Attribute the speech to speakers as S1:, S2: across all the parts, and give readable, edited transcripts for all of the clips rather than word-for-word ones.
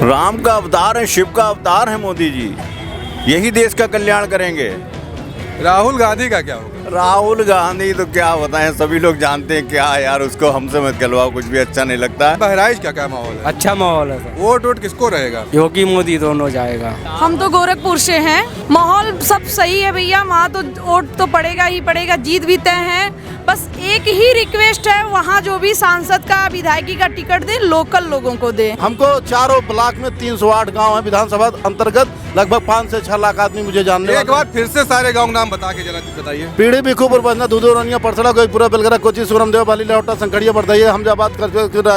S1: राम का अवतार है, शिव का अवतार है मोदी जी। यही देश का कल्याण करेंगे।
S2: राहुल गांधी का क्या होगा?
S1: राहुल गांधी तो क्या बताएं, सभी लोग जानते हैं क्या यार, उसको हमसे मत कहलवाओ, कुछ भी अच्छा नहीं लगता।
S2: बहराइच का क्या माहौल है?
S3: अच्छा माहौल है सर।
S2: वोट किसको रहेगा?
S3: योगी मोदी दोनों जाएगा।
S4: हम तो गोरखपुर से हैं, माहौल सब सही है भैया, वहाँ तो वोट तो पड़ेगा ही पड़ेगा, जीत भी तय है। बस एक ही रिक्वेस्ट है, वहाँ जो भी सांसद का विधायकी का टिकट दे, लोकल लोगों को दे।
S5: हमको चारों ब्लॉक में 308 गांव है विधानसभा अंतर्गत, लगभग 5 से 6 लाख आदमी मुझे जानने।
S2: एक बार फिर से सारे गाँव नाम बता के जरा बताइए।
S5: पीढ़ी बिखूपुर बजना दूधो रनिया परसड़ा गोईपुरा बेलगरा कोची सूरम देव बाली लौटा संखड़िया बरदैया हमजाबाद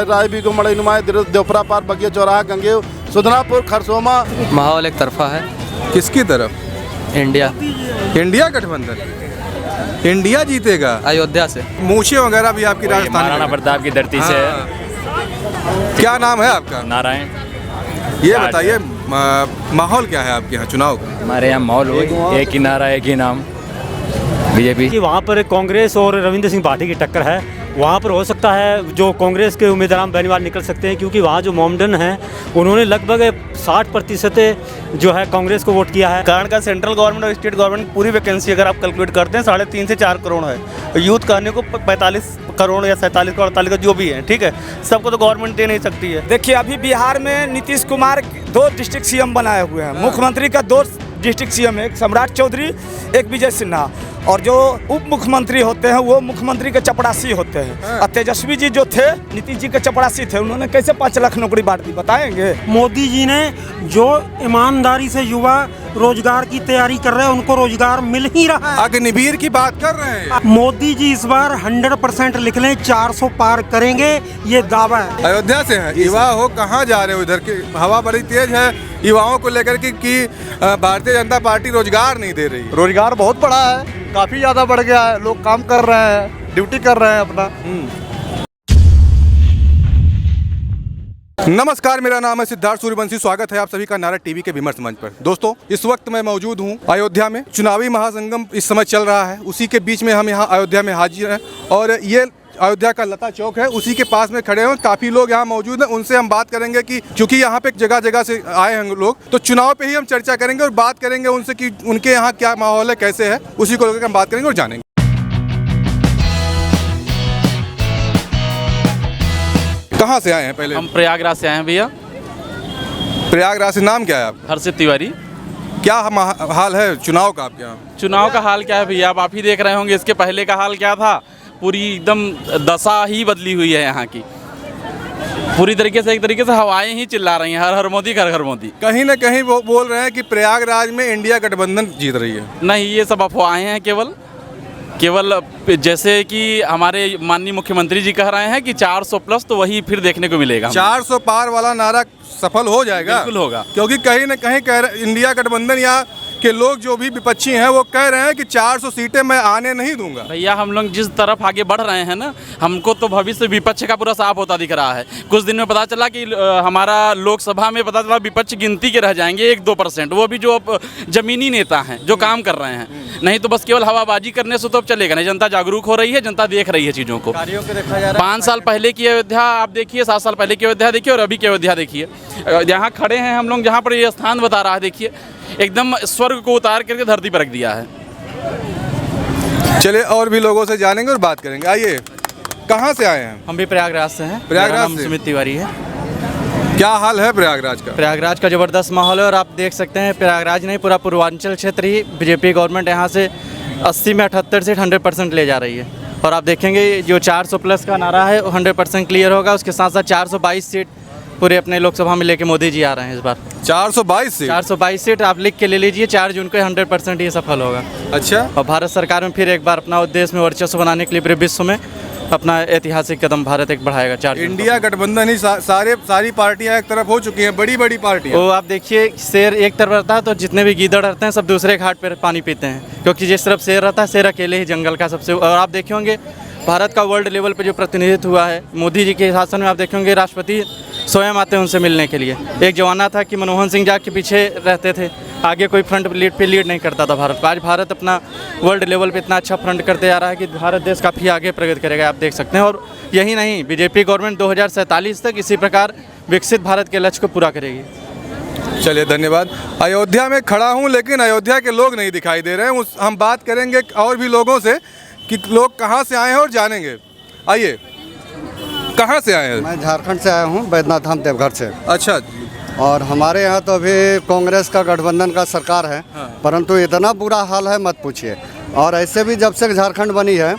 S5: राय भी मड़ई नुमाए देवपुरा पार बगिया चौराहा गंगेव सुदनापुर खरसोमा।
S3: माहौल एक तरफा है।
S2: किसकी तरफ?
S3: इंडिया।
S2: इंडिया गठबंधन, इंडिया जीतेगा।
S3: अयोध्या से
S2: मूछे वगैरह भी आपकी राजस्थान
S6: महाराणा प्रताप की धरती से।
S2: क्या नाम है आपका?
S6: नारायण।
S2: ये बताइए माहौल क्या है आपके यहाँ चुनाव का?
S6: हमारे यहाँ माहौल एक ही नारा, एक ही नाम, बीजेपी।
S7: कि वहाँ पर कांग्रेस और रविंद्र सिंह पार्टी की टक्कर है। वहाँ पर हो सकता है जो कांग्रेस के उम्मीदवार बेनीवाल निकल सकते हैं, क्योंकि वहाँ जो मोमडन हैं उन्होंने लगभग 60% जो है कांग्रेस को वोट किया है।
S8: कारण का सेंट्रल गवर्नमेंट और स्टेट गवर्नमेंट पूरी वैकेंसी अगर आप कैलकुलेट करते हैं 3.5 से 4 करोड़ है। यूथ कहने को 45 करोड़ या 47 करोड़ 48 का जो भी है, ठीक है, सबको तो गवर्नमेंट दे नहीं सकती है।
S9: देखिए अभी बिहार में नीतीश कुमार 2 डिस्ट्रिक्ट सीएम बनाए हुए हैं। मुख्यमंत्री का 2 डिस्ट्रिक्ट सीएम है, एक सम्राट चौधरी, एक विजय सिन्हा, और जो उप मुख्यमंत्री होते हैं वो मुख्यमंत्री के चपरासी होते हैं। और तेजस्वी जी जो थे नीतीश जी के चपरासी थे, उन्होंने कैसे 5 लाख नौकरी बांट दी बताएंगे?
S10: मोदी जी ने जो ईमानदारी से युवा रोजगार की तैयारी कर रहे हैं उनको रोजगार मिल ही रहा है।
S2: अग्निवीर की बात कर रहे हैं।
S10: मोदी जी इस बार 100% लिख लें, 400 पार करेंगे, ये दावा है।
S2: अयोध्या से हैं, युवा हो, कहाँ जा रहे हो? इधर की हवा बड़ी तेज है युवाओं को लेकर कि भारतीय जनता पार्टी रोजगार नहीं दे रही।
S5: रोजगार बहुत बड़ा है, काफी ज्यादा बढ़ गया है, लोग काम कर रहे हैं, ड्यूटी कर रहे हैं अपना।
S2: नमस्कार, मेरा नाम है सिद्धार्थ सूर्यवंशी। स्वागत है आप सभी का नारा टीवी के विमर्श मंच पर। दोस्तों, इस वक्त मैं मौजूद हूं अयोध्या में। चुनावी महासंगम इस समय चल रहा है, उसी के बीच में हम यहां अयोध्या में हाजिर हैं और ये अयोध्या का लता चौक है, उसी के पास में खड़े हैं। काफ़ी लोग यहाँ मौजूद हैं, उनसे हम बात करेंगे कि क्योंकि यहाँ पे जगह जगह से आए हैं लोग, तो चुनाव पे ही हम चर्चा करेंगे और बात करेंगे उनसे कि उनके यहाँ क्या माहौल है, कैसे है, उसी को लेकर हम बात करेंगे और जानेंगे। कहाँ से आए हैं? पहले
S8: हम प्रयागराज से आए हैं भैया।
S2: प्रयागराज से। नाम क्या है आप?
S8: हर्षित तिवारी।
S2: क्या हाल है चुनाव का आपके यहाँ?
S8: चुनाव का हाल क्या है भैया, आप ही देख रहे होंगे। इसके पहले का हाल क्या था, पूरी एकदम दशा ही बदली हुई है यहाँ की। पूरी तरीके से एक तरीके से हवाएं ही चिल्ला रही हैं, हर हर मोदी, घर घर मोदी।
S2: कहीं ना कहीं वो बोल रहे हैं कि प्रयागराज में इंडिया गठबंधन जीत रही है।
S8: नहीं, ये सब अफवाहें हैं केवल जैसे कि हमारे माननीय मुख्यमंत्री जी कह रहे हैं कि 400 प्लस, तो वही फिर देखने को मिलेगा।
S2: 400 पार वाला नारा सफल हो जाएगा।
S8: बिल्कुल होगा,
S2: क्योंकि कहीं ना कहीं कह रहे इंडिया गठबंधन या के लोग जो भी विपक्षी हैं वो कह रहे हैं कि 400 सीटें मैं आने नहीं दूंगा।
S8: भैया हम लोग जिस तरफ आगे बढ़ रहे हैं ना, हमको तो भविष्य विपक्ष का पूरा साफ होता दिख रहा है। कुछ दिन में पता चला कि हमारा लोकसभा में पता चला विपक्ष गिनती के रह जाएंगे 1-2%, वो भी जो जमीनी नेता हैं जो काम कर रहे हैं। नहीं तो बस केवल हवाबाजी करने से तो अब चलेगा नहीं। जनता जागरूक हो रही है, जनता देख रही है चीज़ों को। 5 साल पहले की अयोध्या आप देखिए, 7 साल पहले की अयोध्या देखिए और अभी की अयोध्या देखिए। यहाँ खड़े हैं हम लोग, जहाँ पर ये स्थान बता रहा है, देखिए एकदम स्वर्ग को उतार करके धरती पर रख दिया है।
S2: चलिए और भी लोगों से जानेंगे और बात करेंगे। आइए, कहाँ से आए हैं?
S8: हम भी प्रयागराज से हैं।
S2: प्रयागराज से।
S8: सुमित तिवारी है।
S2: क्या हाल है प्रयागराज का?
S8: प्रयागराज का ज़बरदस्त माहौल है और आप देख सकते हैं प्रयागराज नहीं, पूरा पूर्वांचल क्षेत्र ही बीजेपी गवर्नमेंट यहाँ से 80 में 78 सीट 100% ले जा रही है। और आप देखेंगे जो 400 प्लस का नारा है वो 100% क्लियर होगा। उसके साथ साथ 422 सीट पूरे अपने लोकसभा में लेके मोदी जी आ रहे हैं इस बार।
S2: 422
S8: सीट आप लिख के ले लीजिए। 4 जून को 100% ये सफल होगा।
S2: अच्छा।
S8: और भारत सरकार में फिर एक बार अपना देश में वर्चस्व बनाने के लिए पूरे विश्व में अपना ऐतिहासिक कदम भारत एक बढ़ाएगा। 4
S2: इंडिया गठबंधन ही सारी पार्टियां एक तरफ हो चुकी हैं, बड़ी बड़ी पार्टियां।
S8: वो आप देखिए, शेर एक तरफ रहता है तो जितने भी गीदड़ रहते हैं सब दूसरे घाट पर पानी पीते हैं, क्योंकि जिस तरफ शेर रहता है, शेर अकेले ही जंगल का सबसे। और आप देखे होंगे भारत का वर्ल्ड लेवल पे जो प्रतिनिधित्व हुआ है मोदी जी के शासन में, आप देखेंगे राष्ट्रपति स्वयं आते हैं उनसे मिलने के लिए। एक जमाना था कि मनमोहन सिंह जाके पीछे रहते थे, आगे कोई फ्रंट लीड नहीं करता था भारत। आज भारत अपना वर्ल्ड लेवल पे इतना अच्छा फ्रंट करते जा रहा है कि भारत देश काफ़ी आगे प्रगति करेगा, आप देख सकते हैं। और यही नहीं, बीजेपी गवर्नमेंट 2047 तक इसी प्रकार विकसित भारत के लक्ष्य को पूरा करेगी।
S2: चलिए धन्यवाद। अयोध्या में खड़ा हूँ लेकिन अयोध्या के लोग नहीं दिखाई दे रहे हैं। हम बात करेंगे और भी लोगों से कि लोग कहाँ से आए हैं और जानेंगे। आइए, कहाँ से आए हैं?
S11: मैं झारखंड से आया हूँ, बैद्यनाथ धाम देवघर से।
S2: अच्छा।
S11: और हमारे यहाँ तो अभी कांग्रेस का गठबंधन का सरकार है, परंतु इतना बुरा हाल है मत पूछिए। और ऐसे भी जब से झारखंड बनी है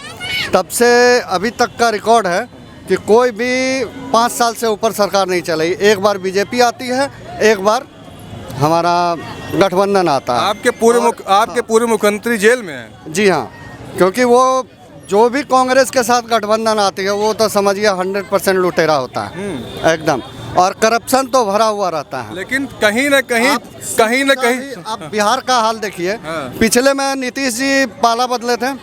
S11: तब से अभी तक का रिकॉर्ड है कि कोई भी 5 साल से ऊपर सरकार नहीं चलाई। एक बार बीजेपी आती है, एक बार हमारा गठबंधन आता है।
S2: आपके पूर्व मुख्यमंत्री जेल में हैं?
S11: जी हाँ, क्योंकि वो जो भी कांग्रेस के साथ गठबंधन आती है वो तो समझिए 100% लुटेरा होता है एकदम, और करप्शन तो भरा हुआ रहता है।
S2: लेकिन कहीं न कहीं
S11: आप बिहार का हाल देखिए। पिछले में नीतीश जी पाला बदले थे,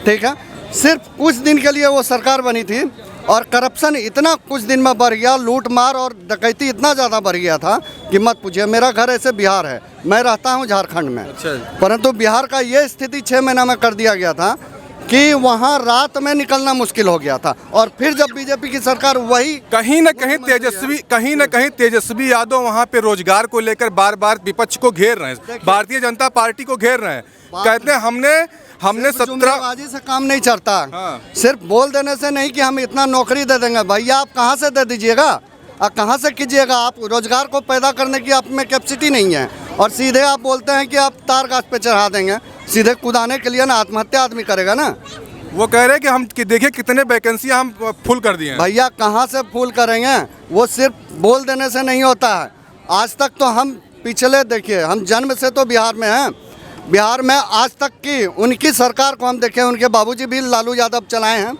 S11: ठीक है, सिर्फ कुछ दिन के लिए वो सरकार बनी थी और करप्शन इतना कुछ दिन में बढ़ गया, लूट मार और डकैती इतना ज़्यादा बढ़ गया था कि मत पूछिए। मेरा घर ऐसे बिहार है, मैं रहता हूँ झारखंड में। अच्छा। परंतु बिहार का ये स्थिति 6 महीना में कर दिया गया था कि वहाँ रात में निकलना मुश्किल हो गया था। और फिर जब बीजेपी की सरकार वही
S2: कहीं न कहीं तेजस्वी यादव वहाँ पे रोजगार को लेकर बार बार विपक्ष को घेर रहे हैं, भारतीय जनता पार्टी को घेर रहे हैं। कहते हैं हमने 17
S11: से काम नहीं चलता। सिर्फ बोल देने से नहीं कि हम इतना नौकरी दे देंगे। भैया आप कहाँ से दे दीजिएगा, आप कहाँ से कीजिएगा? आप रोजगार को पैदा करने की आप में कैपेसिटी नहीं है और सीधे आप बोलते हैं कि आप तार गाछ पे चढ़ा देंगे। सीधे कुदाने के लिए ना आत्महत्या आदमी करेगा ना।
S2: वो कह रहे हैं कि हम देखिए कितने वैकेंसी हम फुल कर दिए हैं।
S11: भैया कहाँ से फुल करेंगे? वो सिर्फ बोल देने से नहीं होता है। आज तक तो हम पिछले देखिए, हम जन्म से तो बिहार में हैं। बिहार में आज तक की उनकी सरकार को हम देखें, उनके बाबूजी भी लालू यादव चलाए हैं।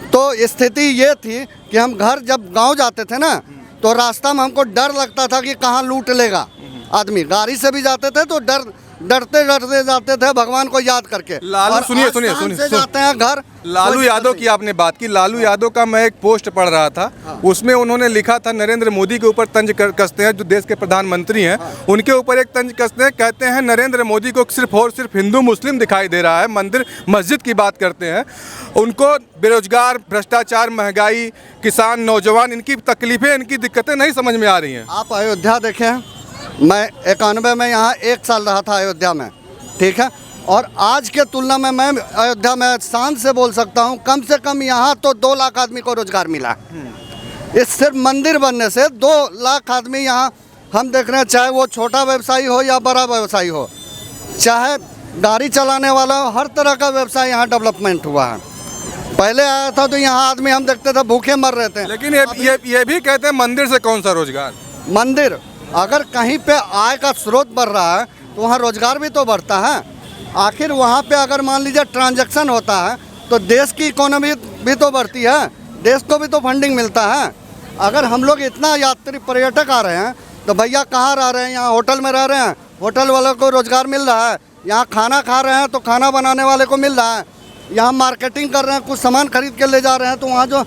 S11: तो स्थिति ये थी कि हम घर जब गांव जाते थे ना तो रास्ता में हमको डर लगता था कि कहाँ लूट लेगा आदमी। गाड़ी से भी जाते थे तो डरते जाते थे, भगवान को याद करके।
S2: लालू सुनिए
S11: जाते हैं घर।
S2: लालू यादव की आपने बात की। लालू यादव का मैं एक पोस्ट पढ़ रहा था, उसमें उन्होंने लिखा था नरेंद्र मोदी के ऊपर तंज कसते हैं, जो देश के प्रधानमंत्री हैं उनके ऊपर एक तंज कसते हैं। कहते हैं नरेंद्र मोदी को सिर्फ और सिर्फ हिंदू मुस्लिम दिखाई दे रहा है, मंदिर मस्जिद की बात करते हैं। उनको बेरोजगार, भ्रष्टाचार, महंगाई, किसान, नौजवान, इनकी तकलीफें, इनकी दिक्कतें नहीं समझ में आ रही हैं।
S11: आप अयोध्या देखें, मैं 91 में यहाँ 1 साल रहा था अयोध्या में, ठीक है, और आज के तुलना में मैं अयोध्या में शान से बोल सकता हूँ कम से कम यहाँ तो 2 लाख आदमी को रोजगार मिला। इस सिर्फ मंदिर बनने से 2 लाख आदमी यहाँ हम देख रहे हैं, चाहे वो छोटा व्यवसायी हो या बड़ा व्यवसायी हो, चाहे गाड़ी चलाने वाला हो, हर तरह का व्यवसाय यहाँ डेवलपमेंट हुआ है। पहले आया था तो यहाँ आदमी हम देखते थे भूखे मर रहे थे।
S2: लेकिन ये भी कहते हैं मंदिर से कौन सा रोजगार?
S11: मंदिर अगर कहीं पे आय का स्रोत बढ़ रहा है तो वहाँ रोजगार भी तो बढ़ता है। आखिर वहाँ पे अगर मान लीजिए ट्रांजैक्शन होता है तो देश की इकोनॉमी भी तो बढ़ती है, देश को भी तो फंडिंग मिलता है। अगर हम लोग इतना यात्री पर्यटक आ रहे हैं तो भैया कहाँ रह रहे हैं? यहाँ होटल में रह रहे हैं, होटल वालों को रोजगार मिल रहा है। यहाँ खाना खा रहे हैं तो खाना बनाने वाले को मिल रहा है। यहाँ मार्केटिंग कर रहे हैं, कुछ सामान खरीद के ले जा रहे हैं तो वहाँ जो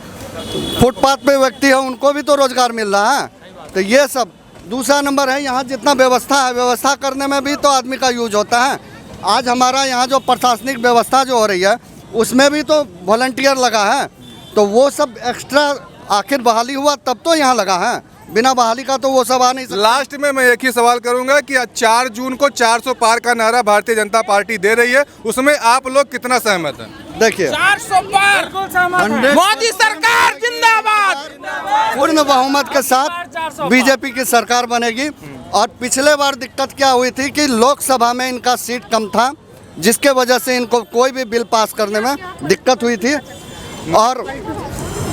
S11: फुटपाथ पे व्यक्ति है उनको भी तो रोजगार मिल रहा है। तो ये सब दूसरा नंबर है। यहाँ जितना व्यवस्था है, व्यवस्था करने में भी तो आदमी का यूज होता है। आज हमारा यहाँ जो प्रशासनिक व्यवस्था जो हो रही है उसमें भी तो वॉलंटियर लगा है, तो वो सब एक्स्ट्रा आखिर बहाली हुआ तब तो यहाँ लगा है, बिना बहाली का तो वो सब आ नहीं सकता।
S2: लास्ट में मैं एक ही सवाल करूंगा कि 4 जून को 400 पार का नारा भारतीय जनता पार्टी दे रही है, उसमें आप लोग कितना सहमत हैं?
S11: देखिए
S12: 400 पार, मोदी सरकार जिंदाबाद।
S11: पूर्ण बहुमत के साथ बीजेपी की सरकार बनेगी। और पिछले बार दिक्कत क्या हुई थी कि लोकसभा में इनका सीट कम था, जिसके वजह से इनको कोई भी बिल पास करने में दिक्कत हुई थी।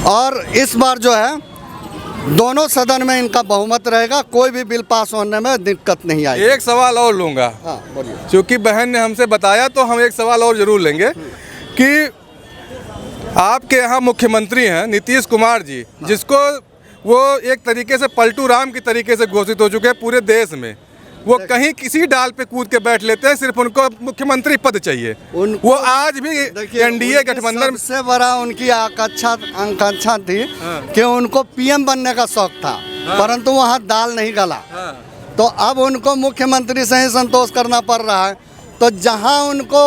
S11: और इस बार जो है दोनों सदन में इनका बहुमत रहेगा, कोई भी बिल पास होने में दिक्कत नहीं आई।
S2: एक सवाल और लूँगा,
S11: हाँ बोलिए।
S2: क्योंकि बहन ने हमसे बताया तो हम एक सवाल और जरूर लेंगे कि आपके यहाँ मुख्यमंत्री हैं नीतीश कुमार जी, जिसको वो एक तरीके से पलटू राम की तरीके से घोषित हो चुके हैं पूरे देश में। वो कहीं किसी डाल पे कूद के बैठ लेते हैं, सिर्फ उनको मुख्यमंत्री पद चाहिए। वो आज भी एनडीए गठबंधन
S11: सबसे बड़ा उनकी आकांक्षा थी कि उनको पीएम बनने का शौक था, परंतु वहाँ दाल नहीं गला। तो अब उनको मुख्यमंत्री से ही संतोष करना पड़ रहा है। तो जहाँ उनको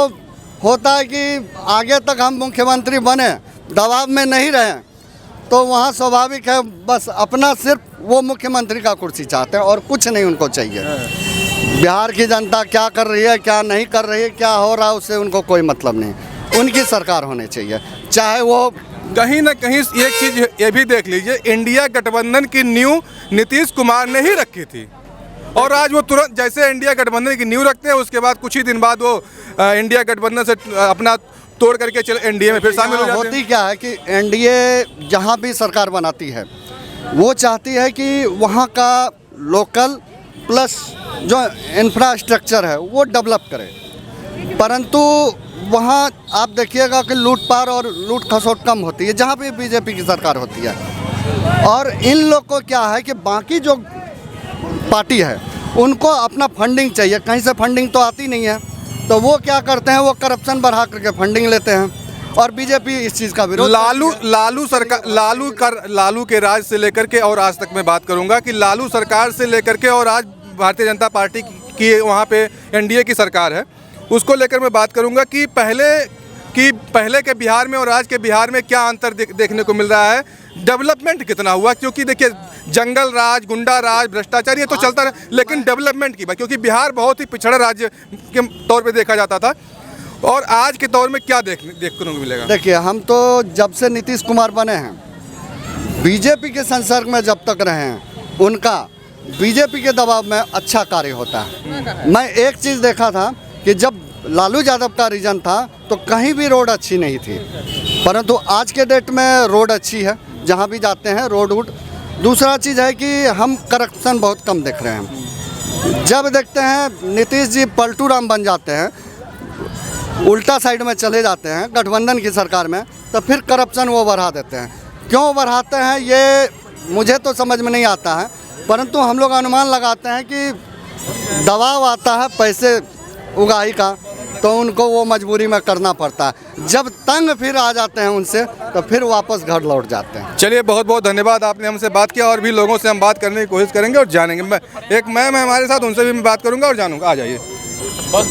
S11: होता है कि आगे तक हम मुख्यमंत्री बने, दबाव में नहीं रहे, तो वहाँ स्वाभाविक है बस अपना सिर्फ वो मुख्यमंत्री का कुर्सी चाहते हैं और कुछ नहीं उनको चाहिए। बिहार की जनता क्या कर रही है क्या नहीं कर रही है क्या हो रहा है उससे उनको कोई मतलब नहीं। उनकी सरकार होनी चाहिए, चाहे वो
S2: कहीं ना कहीं एक चीज ये भी देख लीजिए, इंडिया गठबंधन की नींव नीतीश कुमार ने ही रखी थी और आज वो तुरंत जैसे इंडिया गठबंधन की नींव रखते हैं उसके बाद कुछ ही दिन बाद वो इंडिया गठबंधन से अपना तोड़ करके चले एनडीए में फिर शामिल हो जाते हैं।
S11: होती क्या है कि एनडीए जहाँ भी सरकार बनाती है वो चाहती है कि वहाँ का लोकल प्लस जो इंफ्रास्ट्रक्चर है वो डेवलप करे, परंतु वहाँ आप देखिएगा कि लूटपाट और लूट खसोट कम होती है जहाँ भी बीजेपी की सरकार होती है। और इन लोग को क्या है कि बाकी जो पार्टी है उनको अपना फंडिंग चाहिए, कहीं से फंडिंग तो आती नहीं है, तो वो क्या करते हैं वो करप्शन बढ़ा करके फंडिंग लेते हैं और बीजेपी इस चीज़ का विरोध।
S2: लालू के राज से लेकर के और आज तक मैं बात करूंगा कि लालू सरकार से लेकर के और आज भारतीय जनता पार्टी की वहाँ पे एनडीए की सरकार है उसको लेकर मैं बात करूंगा कि पहले के बिहार में और आज के बिहार में क्या अंतर देखने को मिल रहा है, डेवलपमेंट कितना हुआ। क्योंकि देखिए जंगल राज, गुंडा राज, भ्रष्टाचार ये तो चलता रहा, लेकिन डेवलपमेंट की बात, क्योंकि बिहार बहुत ही पिछड़ा राज्य के तौर पे देखा जाता था और आज के दौर में क्या देखने को मिलेगा।
S11: देखिए हम तो जब से नीतीश कुमार बने हैं बीजेपी के संसर्ग में जब तक रहे हैं उनका बीजेपी के दबाव में अच्छा कार्य होता है। मैं एक चीज़ देखा था कि जब लालू यादव का रीजन था तो कहीं भी रोड अच्छी नहीं थी, परंतु आज के डेट में रोड अच्छी है जहाँ भी जाते हैं रोड वोड। दूसरा चीज़ है कि हम करप्शन बहुत कम देख रहे हैं। जब देखते हैं नीतीश जी पलटू राम बन जाते हैं, उल्टा साइड में चले जाते हैं गठबंधन की सरकार में, तो फिर करप्शन वो बढ़ा देते हैं। क्यों बढ़ाते हैं ये मुझे तो समझ में नहीं आता है, परंतु हम लोग अनुमान लगाते हैं कि दबाव आता है पैसे उगाही का तो उनको वो मजबूरी में करना पड़ता है। जब तंग फिर आ जाते हैं उनसे तो फिर वापस घर लौट जाते हैं।
S2: चलिए बहुत बहुत धन्यवाद, आपने हमसे बात किया और भी लोगों से हम बात करने की कोशिश करेंगे और जानेंगे। एक मैम है हमारे साथ, उनसे भी मैं बात करूंगा और जानूंगा। आ जाइए। बस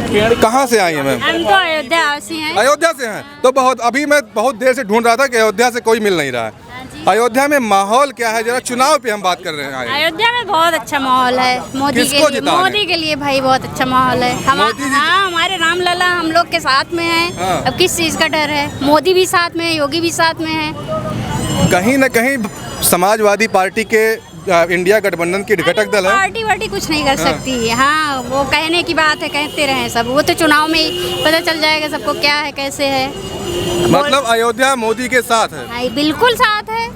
S2: पेड़ कहाँ से आई है मैम?
S13: हम तो अयोध्या से हैं।
S2: अयोध्या से हैं तो अभी मैं बहुत देर से ढूंढ रहा था कि अयोध्या से कोई मिल नहीं रहा है। अयोध्या में माहौल क्या है, जरा चुनाव पे हम बात कर रहे हैं।
S13: अयोध्या में बहुत अच्छा माहौल है मोदी के लिए भाई, बहुत अच्छा माहौल है। हमारे रामलला हम लोग के साथ में है। अब किस चीज़ का डर है? मोदी भी साथ में है, योगी भी साथ में है।
S2: कहीं न कहीं समाजवादी पार्टी के इंडिया गठबंधन की घटक दल है।
S13: पार्टी वार्टी कुछ नहीं कर सकती। हाँ वो कहने की बात है, कहते रहे सब, वो तो चुनाव में ही पता चल जाएगा सबको क्या है कैसे है।
S2: मतलब अयोध्या मोदी के साथ है?
S13: हाँ बिल्कुल साथ है।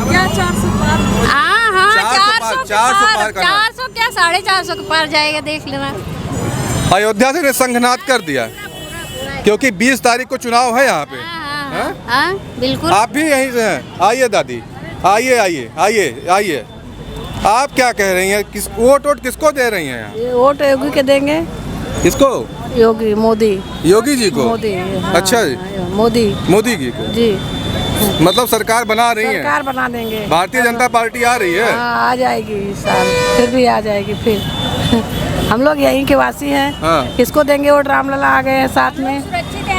S13: क्या 400 पार? हाँ 400 क्या 450 के पार जाएगा, देख लेना।
S2: अयोध्या से संघनाद कर दिया क्योंकि 20 तारीख को चुनाव है यहाँ पे।
S13: हाँ बिल्कुल।
S2: आप भी यहीं से हैं? आइए दादी, आइए आइए आइए आइए। आप क्या कह रही हैं, किस वोट किसको दे रही हैं यहाँ?
S4: वोट योगी के देंगे।
S2: किसको?
S4: योगी
S2: योगी जी को?
S4: मोदी।
S2: अच्छा जी, मोदी जी को
S4: जी।
S2: मतलब सरकार बना रही है?
S4: सरकार बना देंगे।
S2: भारतीय जनता पार्टी आ रही है?
S4: आ जाएगी इस साल, फिर भी आ जाएगी फिर। हम लोग यहीं के वासी हैं। किसको देंगे वोट? रामलला आ गए हैं साथ में,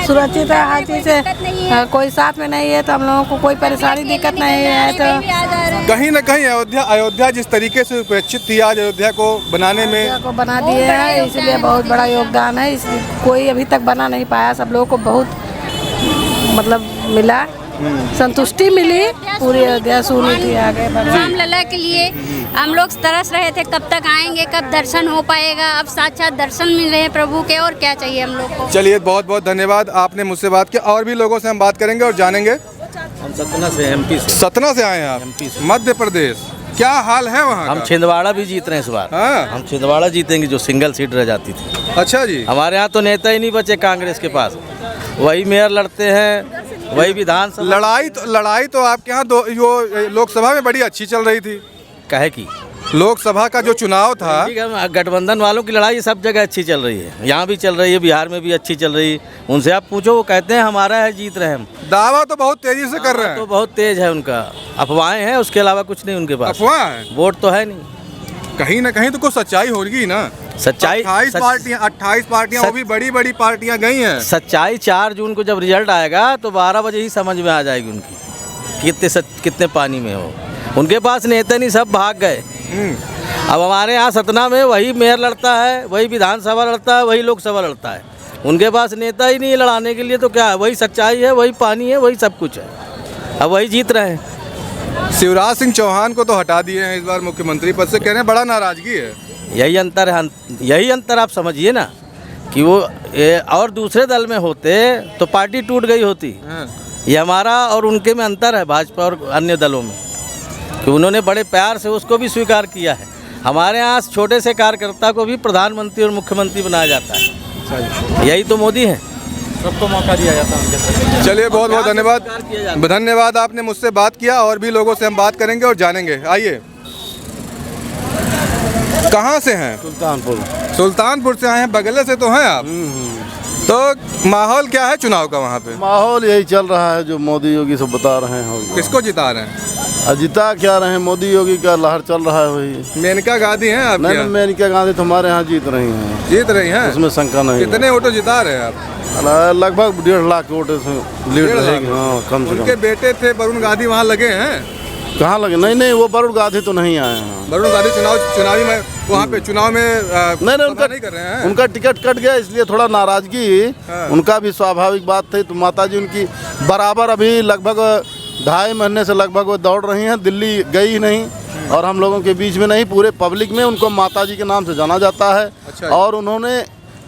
S4: सुरक्षित है हर चीज़ से। कोई साथ में नहीं है तो हम लोगों को कोई परेशानी दिक्कत नहीं है। तो
S2: कहीं न कहीं अयोध्या जिस तरीके से सुरक्षित थी, आज अयोध्या को बनाने में
S4: को बना दिए हैं, इसलिए बहुत बड़ा योगदान है। इसलिए कोई अभी तक बना नहीं पाया, सब लोगों को बहुत मतलब मिला, संतुष्टि मिली। पूरी अयोध्या सुनीति आ गए।
S13: रामलला के लिए हम लोग तरस रहे थे कब तक आएंगे, कब दर्शन हो पाएगा। अब साक्षात दर्शन मिल रहे हैं प्रभु के, और क्या चाहिए हम लोग को।
S2: चलिए बहुत बहुत धन्यवाद, आपने मुझसे बात की। और भी लोगों से हम बात करेंगे और जानेंगे।
S6: हम सतना से, MP से।
S2: सतना से आए हैं आप?
S6: MP से।
S2: मध्य प्रदेश, क्या हाल है वहाँ?
S6: हम छिंदवाड़ा भी जीत रहे हैं इस बार। हम छिंदवाड़ा जीतेंगे, जो सिंगल सीट रह जाती थी।
S2: अच्छा जी।
S6: हमारे यहाँ तो नेता ही नहीं बचे कांग्रेस के पास, वही मेयर लड़ते हैं, वही विधानसभा।
S2: लड़ाई तो आपके यहाँ लोकसभा में बड़ी अच्छी चल रही थी।
S6: कहे की
S2: लोकसभा का जो चुनाव था,
S6: गठबंधन वालों की लड़ाई सब जगह अच्छी चल रही है, यहाँ भी चल रही है, बिहार में भी अच्छी चल रही है। उनसे आप पूछो, वो कहते हैं हमारा है, जीत रहे हम।
S2: दावा तो बहुत तेजी से कर रहे हैं।
S6: तो बहुत तेज है उनका, अफवाहें हैं, उसके अलावा कुछ नहीं उनके पास।
S2: अफवाह है?
S6: वोट तो है नहीं।
S2: कहीं ना कहीं तो कुछ सच्चाई होगी ना।
S6: सच्चाई
S2: 28 पार्टियां वो भी बड़ी पार्टियां गई हैं।
S6: सच्चाई 4 जून को जब रिजल्ट आएगा तो 12 बजे ही समझ में आ जाएगी उनकी। कितने पानी में हो। उनके पास नेता नहीं, सब भाग गए। अब हमारे यहाँ सतना में वही मेयर लड़ता है, वही विधानसभा लड़ता है, वही लोकसभा लड़ता है। उनके पास नेता ही नहीं है लड़ाने के लिए, तो क्या है, वही सच्चाई है, वही पानी है, वही सब कुछ है। अब वही जीत रहे हैं।
S2: शिवराज सिंह चौहान को तो हटा दिए हैं इस बार मुख्यमंत्री पद से, कह रहे हैं बड़ा नाराजगी है।
S6: यही अंतर है, यही अंतर आप समझिए ना कि वो और दूसरे दल में होते तो पार्टी टूट गई होती। ये हमारा और उनके में अंतर है, भाजपा और अन्य दलों में, कि उन्होंने बड़े प्यार से उसको भी स्वीकार किया है। हमारे यहाँ धन्यवाद से कार्यकर्ता को भी प्रधानमंत्री और मुख्यमंत्री बनाया जाता है। यही तो मोदी है, सबको मौका दिया जाता है।
S2: चलिए बहुत बहुत धन्यवाद। धन्यवाद, आपने मुझसे बात किया, और भी लोगों से हम बात करेंगे और जानेंगे। आइए, कहाँ से हैं? सुल्तानपुर से आए हैं, बगले से तो हैं आप। तो माहौल क्या है चुनाव का वहाँ पे?
S5: माहौल यही चल रहा है जो मोदी योगी सब बता रहे हैं।
S2: किसको जिता रहे हैं?
S5: जिता क्या रहे हैं, मोदी योगी का लहर चल रहा है वही।
S2: मेनका गांधी हैं आप?
S5: नहीं, मेनका गांधी तो हमारे यहाँ जीत रही हैं।
S2: जीत रही हैं,
S5: उसमें शंका नहीं।
S2: कितने वोटों जिता रहे हैं आप?
S5: लगभग 1.5 लाख वोटों से लीड रहेगी। हाँ, कम से कम।
S2: उनके बेटे थे वरुण गांधी, वहाँ लगे हैं?
S5: कहाँ लगे? नहीं, वो वरुण गांधी तो नहीं आए हैं।
S2: वरुण गांधी चुनावी में वहाँ पे चुनाव में
S5: नहीं उनका
S2: नहीं कर रहे हैं।
S5: उनका टिकट कट गया, इसलिए थोड़ा नाराजगी। उनका भी स्वाभाविक बात थी। तो माताजी उनकी बराबर अभी लगभग 2.5 महीने से लगभग वो दौड़ रही हैं, दिल्ली गई ही नहीं, और हम लोगों के बीच में नहीं, पूरे पब्लिक में उनको माताजी के नाम से जाना जाता है।
S2: अच्छा।
S5: और उन्होंने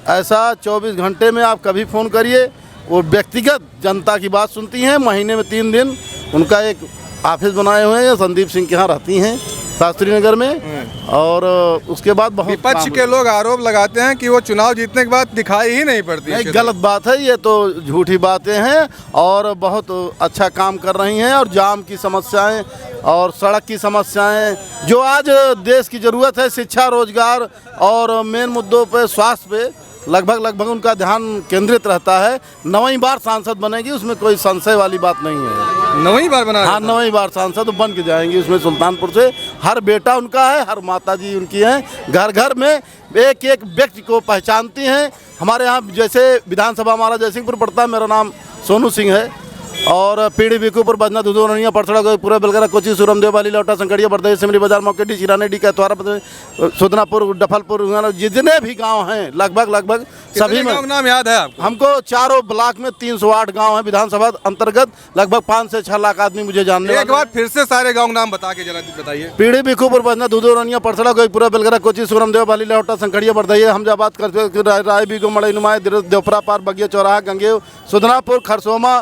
S5: ऐसा 24 घंटे में आप कभी फ़ोन करिए, वो व्यक्तिगत जनता की बात सुनती हैं। महीने में 3 दिन उनका एक ऑफिस बनाए हुए हैं, संदीप सिंह के यहाँ रहती हैं शास्त्री नगर में। और उसके बाद बहुत
S2: विपक्ष के लोग आरोप लगाते हैं कि वो चुनाव जीतने के बाद दिखाई ही नहीं पड़ती।
S5: नहीं, गलत बात है, ये तो झूठी बातें हैं। और बहुत अच्छा काम कर रही हैं, और जाम की समस्याएं और सड़क की समस्याएं जो आज देश की ज़रूरत है, शिक्षा, रोजगार और मेन मुद्दों पे, स्वास्थ्य पे लगभग उनका ध्यान केंद्रित रहता है। 9वीं बार सांसद बनेगी, उसमें कोई संशय वाली बात नहीं है।
S2: 9वीं बार बना?
S5: हाँ, 9वीं बार सांसद बन के जाएंगी। उसमें सुल्तानपुर से हर बेटा उनका है, हर माताजी उनकी हैं। घर घर में एक एक व्यक्ति को पहचानती हैं। हमारे यहाँ जैसे विधानसभा हमारा जयसिंहपुर पड़ता है, मेरा नाम सोनू सिंह है। और पीढ़ी बिकूपुर बजना दुधोरनिया परसड़ा पूरा बेलगरा कोची सुरमदेव वाली लौटा संकड़िया बरदई सिमरी बाजार मौकेडी चिराने डी कैथवारा सुदनापुर डफलपुर जितने भी गांव हैं लगभग सभी में
S2: नाम याद है आपको?
S5: हमको चारों ब्लॉक में 308 गांव हैं विधानसभा अंतर्गत। लगभग 5 से 6 लाख आदमी मुझे जानने।
S2: एक बार फिर से सारे गाँव नाम बता के जरा बताइए।
S5: पीढ़ी बिकूपुर बजना दुधोरनिया परसड़ा पूरा बेलगरा कोची सुरमदेव वाली लौटा संकड़िया बरदई हमजाबाद राय बीगो मड़ई नुमाए देवपरा पार बगिया चौराहा गंगेव सुदनापुर खरसोमा।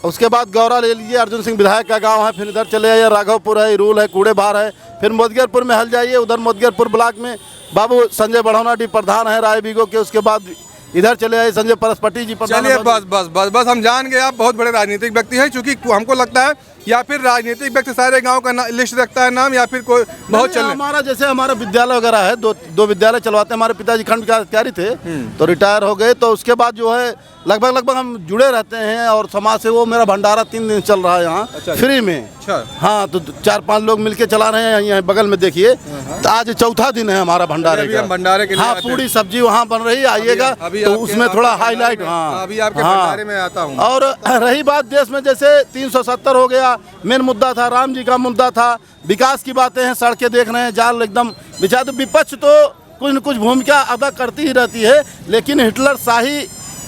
S5: उसके बाद गौरा ले लीजिए, अर्जुन सिंह विधायक का गांव है। फिर इधर चले आइए, राघवपुर है, इरूल है, कूड़े बाहर है। फिर मोदगरपुर में हल जाइए, उधर मोदगरपुर ब्लॉक में बाबू संजय बढ़ौना डी प्रधान है राय बीगो के। उसके बाद इधर चले आए, संजय परसपट्टी जी प्रधान।
S2: चलिए बस हम जान गए आप बहुत बड़े राजनीतिक व्यक्ति हैं। क्योंकि हमको लगता है या फिर राजनीतिक व्यक्ति सारे गांव का लिस्ट रखता है नाम, या फिर कोई बहुत चल
S5: हमारा जैसे हमारा विद्यालय वगैरह है, दो विद्यालय चलवाते हैं। हमारे पिताजी खंड विकास अधिकारी थे, तो रिटायर हो गए। तो उसके बाद जो है लगभग हम जुड़े रहते हैं। और समाज से वो मेरा भंडारा 3 दिन चल रहा है यहाँ।
S2: अच्छा,
S5: फ्री में।
S2: अच्छा।
S5: हाँ, तो 4-5 लोग मिलके चला रहे हैं। यहाँ बगल में देखिए, तो आज 4था दिन है हमारा भंडारे का।
S2: भंडारे के लिए
S5: हाँ, पूरी सब्जी वहाँ बन रही है, आइएगा तो उसमें थोड़ा हाईलाइट। हाँ,
S2: अभी आपके भंडारे में आता हूँ।
S5: और रही बात देश में, जैसे 370 हो गया, मेन मुद्दा था, राम जी का मुद्दा था, विकास की बातें हैं, सड़कें देख रहे हैं, जाल एकदम बिछा। तो विपक्ष तो कुछ न कुछ भूमिका अदा करती ही रहती है, लेकिन हिटलर शाही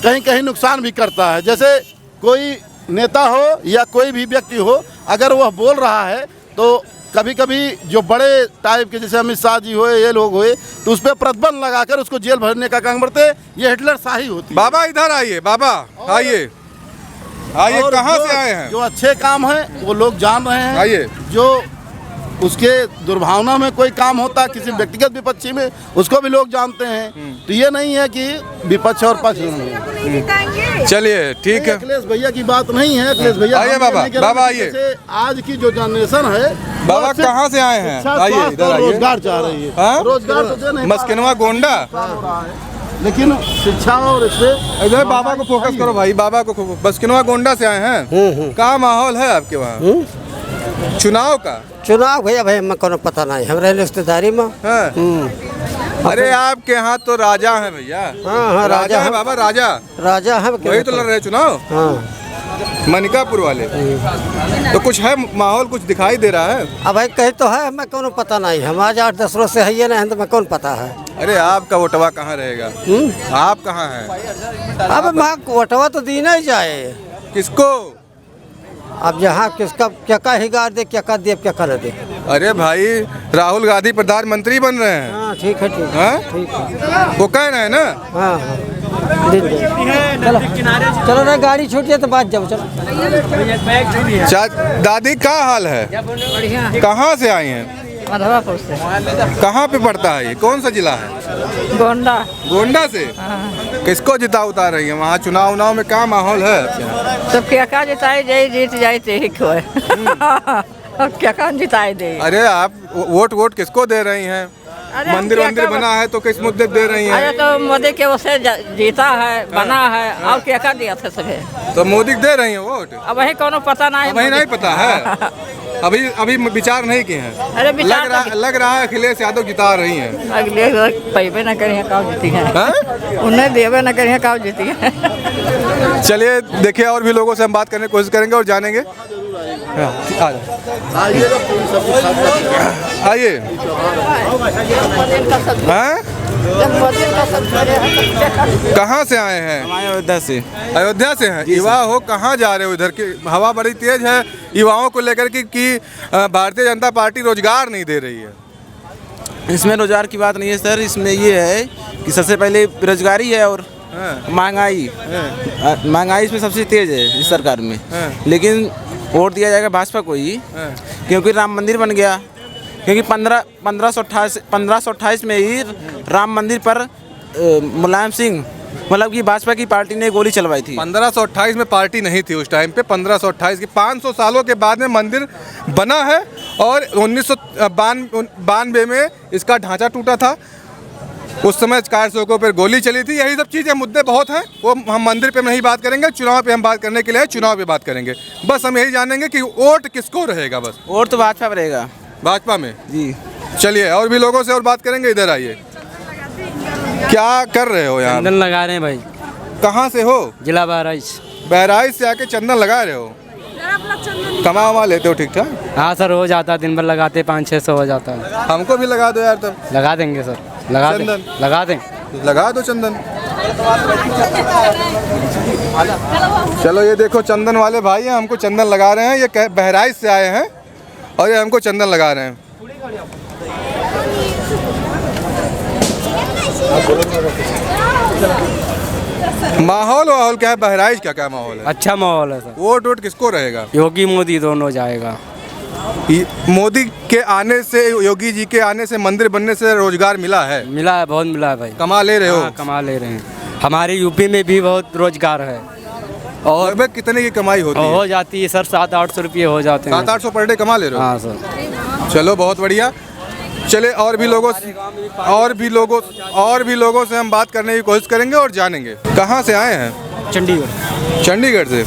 S5: कहीं कहीं नुकसान भी करता है। जैसे कोई नेता हो या कोई भी व्यक्ति हो, अगर वह बोल रहा है तो कभी कभी जो बड़े टाइप के जैसे अमित शाह जी हुए, ये लोग हुए, तो उस पर प्रतिबंध लगाकर उसको जेल भरने का काम करते। ये हिटलर शाही होती है।
S2: बाबा इधर आइए, बाबा आइए कहाँ से आए हैं?
S5: जो अच्छे काम हैं वो लोग जान रहे हैं।
S2: आइए।
S5: जो उसके दुर्भावना में कोई काम होता किसी व्यक्तिगत विपक्षी में, उसको भी लोग जानते हैं। तो ये नहीं है कि विपक्ष और पक्ष नहीं।
S2: चलिए ठीक है,
S5: अखिलेश भैया की बात नहीं है। अखिलेश भैया
S2: आइए बाबा आइए।
S5: आज की जो जनरेशन है,
S2: बाबा कहाँ से आए हैं? आइए इधर आइए।
S5: रोजगार चाह रही है। रोजगार तो दे नहीं,
S2: मस्किनवा गोंडा,
S5: लेकिन शिक्षा और इसमें
S2: इधर बाबा को फोकस करो भाई। बाबा को मस्किनवा गोंडा से आए हैं। क्या माहौल है आपके वहाँ चुनाव का?
S14: चुनाव भैया मैं कोनो पता नहीं, हमारे रिश्तेदारी में।
S2: अरे आपके यहाँ तो राजा हैं भैया।
S14: हाँ,
S2: राजा है बाबा, राजा
S14: है।
S2: वही तो लड़ रहे चुनाव। मनिकापुर वाले तो कुछ है माहौल, कुछ दिखाई दे रहा है?
S14: अब भाई कहीं तो है, हमें कौन पता नहीं, हम आज 8-10 रोज से है ये नहीं तो मैं कौन पता है।
S2: अरे आपका वोटवा कहाँ रहेगा? आप कहाँ हैं?
S14: अब वहाँ वोटवा तो देना ही जाए।
S2: किसको?
S14: अब जहाँ किसका क्या का हिगार दे, क्या का दे, क्या का न दे।
S2: अरे भाई राहुल गांधी प्रधानमंत्री बन रहे हैं।
S14: हाँ ठीक है, ठीक
S2: है,
S14: ठीक है।
S2: वो कहना है ना।
S14: हाँ हाँ चलो ना, गाड़ी छूटिए तो बात जाओ। चलो
S2: दादी का हाल है? कहाँ से आई हैं?
S15: मधवापुर से।
S2: कहाँ पे पड़ता है ये? कौन सा जिला है?
S15: गोंडा।
S2: गोंडा से? किसको जिता उतार रही है? वहाँ चुनाव में क्या माहौल है?
S15: तो क्या का जिताए जाए, जीत जाए ते क्यों है? क्या का जिताए दे?
S2: अरे आप वोट किसको दे रही हैं? मंदिर बना है तो किस मुद्दे दे रही हैं?
S15: अरे तो मोदी के उसे जीता है, बना है, और क्या का दिया था सभी?
S2: तो मोदी दे रही हैं वोट?
S15: अब वही कोनो पता नहीं,
S2: वही नहीं पता है। अभी विचार नहीं किए हैं।
S15: अरे
S2: लग रहा है अखिलेश यादव जिता रही हैं।
S15: अगले पैबे न करिए काव जीती है, उन्हें देवे न करिए काव जीती है।
S2: चलिए देखिए, और भी लोगों से हम बात करने की कोशिश करेंगे और जानेंगे। आइए। कहाँ से आए हैं?
S3: अयोध्या से।
S2: अयोध्या से हैं? युवा हो, कहाँ जा रहे हो? इधर की हवा बड़ी तेज है युवाओं को लेकर कि भारतीय जनता पार्टी रोजगार नहीं दे रही है।
S3: इसमें रोजगार की बात नहीं है सर, इसमें ये है कि सबसे पहले बेरोजगारी है और महंगाई इसमें सबसे तेज है इस सरकार में। लेकिन वोट दिया जाएगा भाजपा को ही, क्योंकि राम मंदिर बन गया। क्योंकि 1528 में ही राम मंदिर पर मुलायम सिंह, मतलब कि भाजपा की पार्टी ने गोली चलवाई थी।
S2: 1528 में पार्टी नहीं थी उस टाइम पे। 1528 की 500 सालों के बाद में मंदिर बना है और 1992 में इसका ढांचा टूटा था। उस समय कार चौकों पर गोली चली थी। यही सब चीज़ें, मुद्दे बहुत हैं, वो हम मंदिर पे नहीं बात करेंगे। चुनाव पे हम बात करने के लिए चुनाव पे बात करेंगे। बस हम यही जानेंगे कि वोट किसको रहेगा। बस
S3: वोट तो भाजपा पे रहेगा।
S2: भाजपा में
S3: जी।
S2: चलिए और भी लोगों से और बात करेंगे। इधर आइए। क्या कर रहे हो यहाँ?
S3: चंदन लगा रहे हैं भाई।
S2: कहाँ से हो?
S3: जिला बहराइच।
S2: बहराइच से आके चंदन लगा रहे हो? कमा वमा लेते हो ठीक ठाक?
S3: हाँ सर, हो जाता है, दिन भर लगाते 500-600 हो जाता है।
S2: हमको भी लगा दो यार। तब
S3: लगा देंगे सर, लगा दो चंदन।
S2: चलो ये देखो, चंदन वाले भाई हैं, हमको चंदन लगा रहे हैं। ये बहराइच से आए हैं और ये हमको चंदन लगा रहे हैं। माहौल क्या है बहराइच का? क्या माहौल है?
S3: अच्छा माहौल है सर।
S2: वोट किसको रहेगा?
S3: योगी मोदी दोनों जाएगा।
S2: मोदी के आने से, योगी जी के आने से, मंदिर बनने से रोजगार मिला है?
S3: मिला है, बहुत मिला है भाई।
S2: कमा ले रहे हो?
S3: हाँ, कमा ले रहे हैं। हमारे यूपी में भी बहुत रोजगार है।
S2: और लगभग कितने की कमाई होती है?
S3: हो जाती है सर 700-800 रुपये हो जाते हैं।
S2: 700-800 पर डे कमा ले रहे हो?
S3: हाँ सर।
S2: चलो बहुत बढ़िया। चले और भी लोगों से हम बात करने की कोशिश करेंगे और जानेंगे। कहाँ से आए हैं?
S3: चंडीगढ़।
S2: चंडीगढ़ से?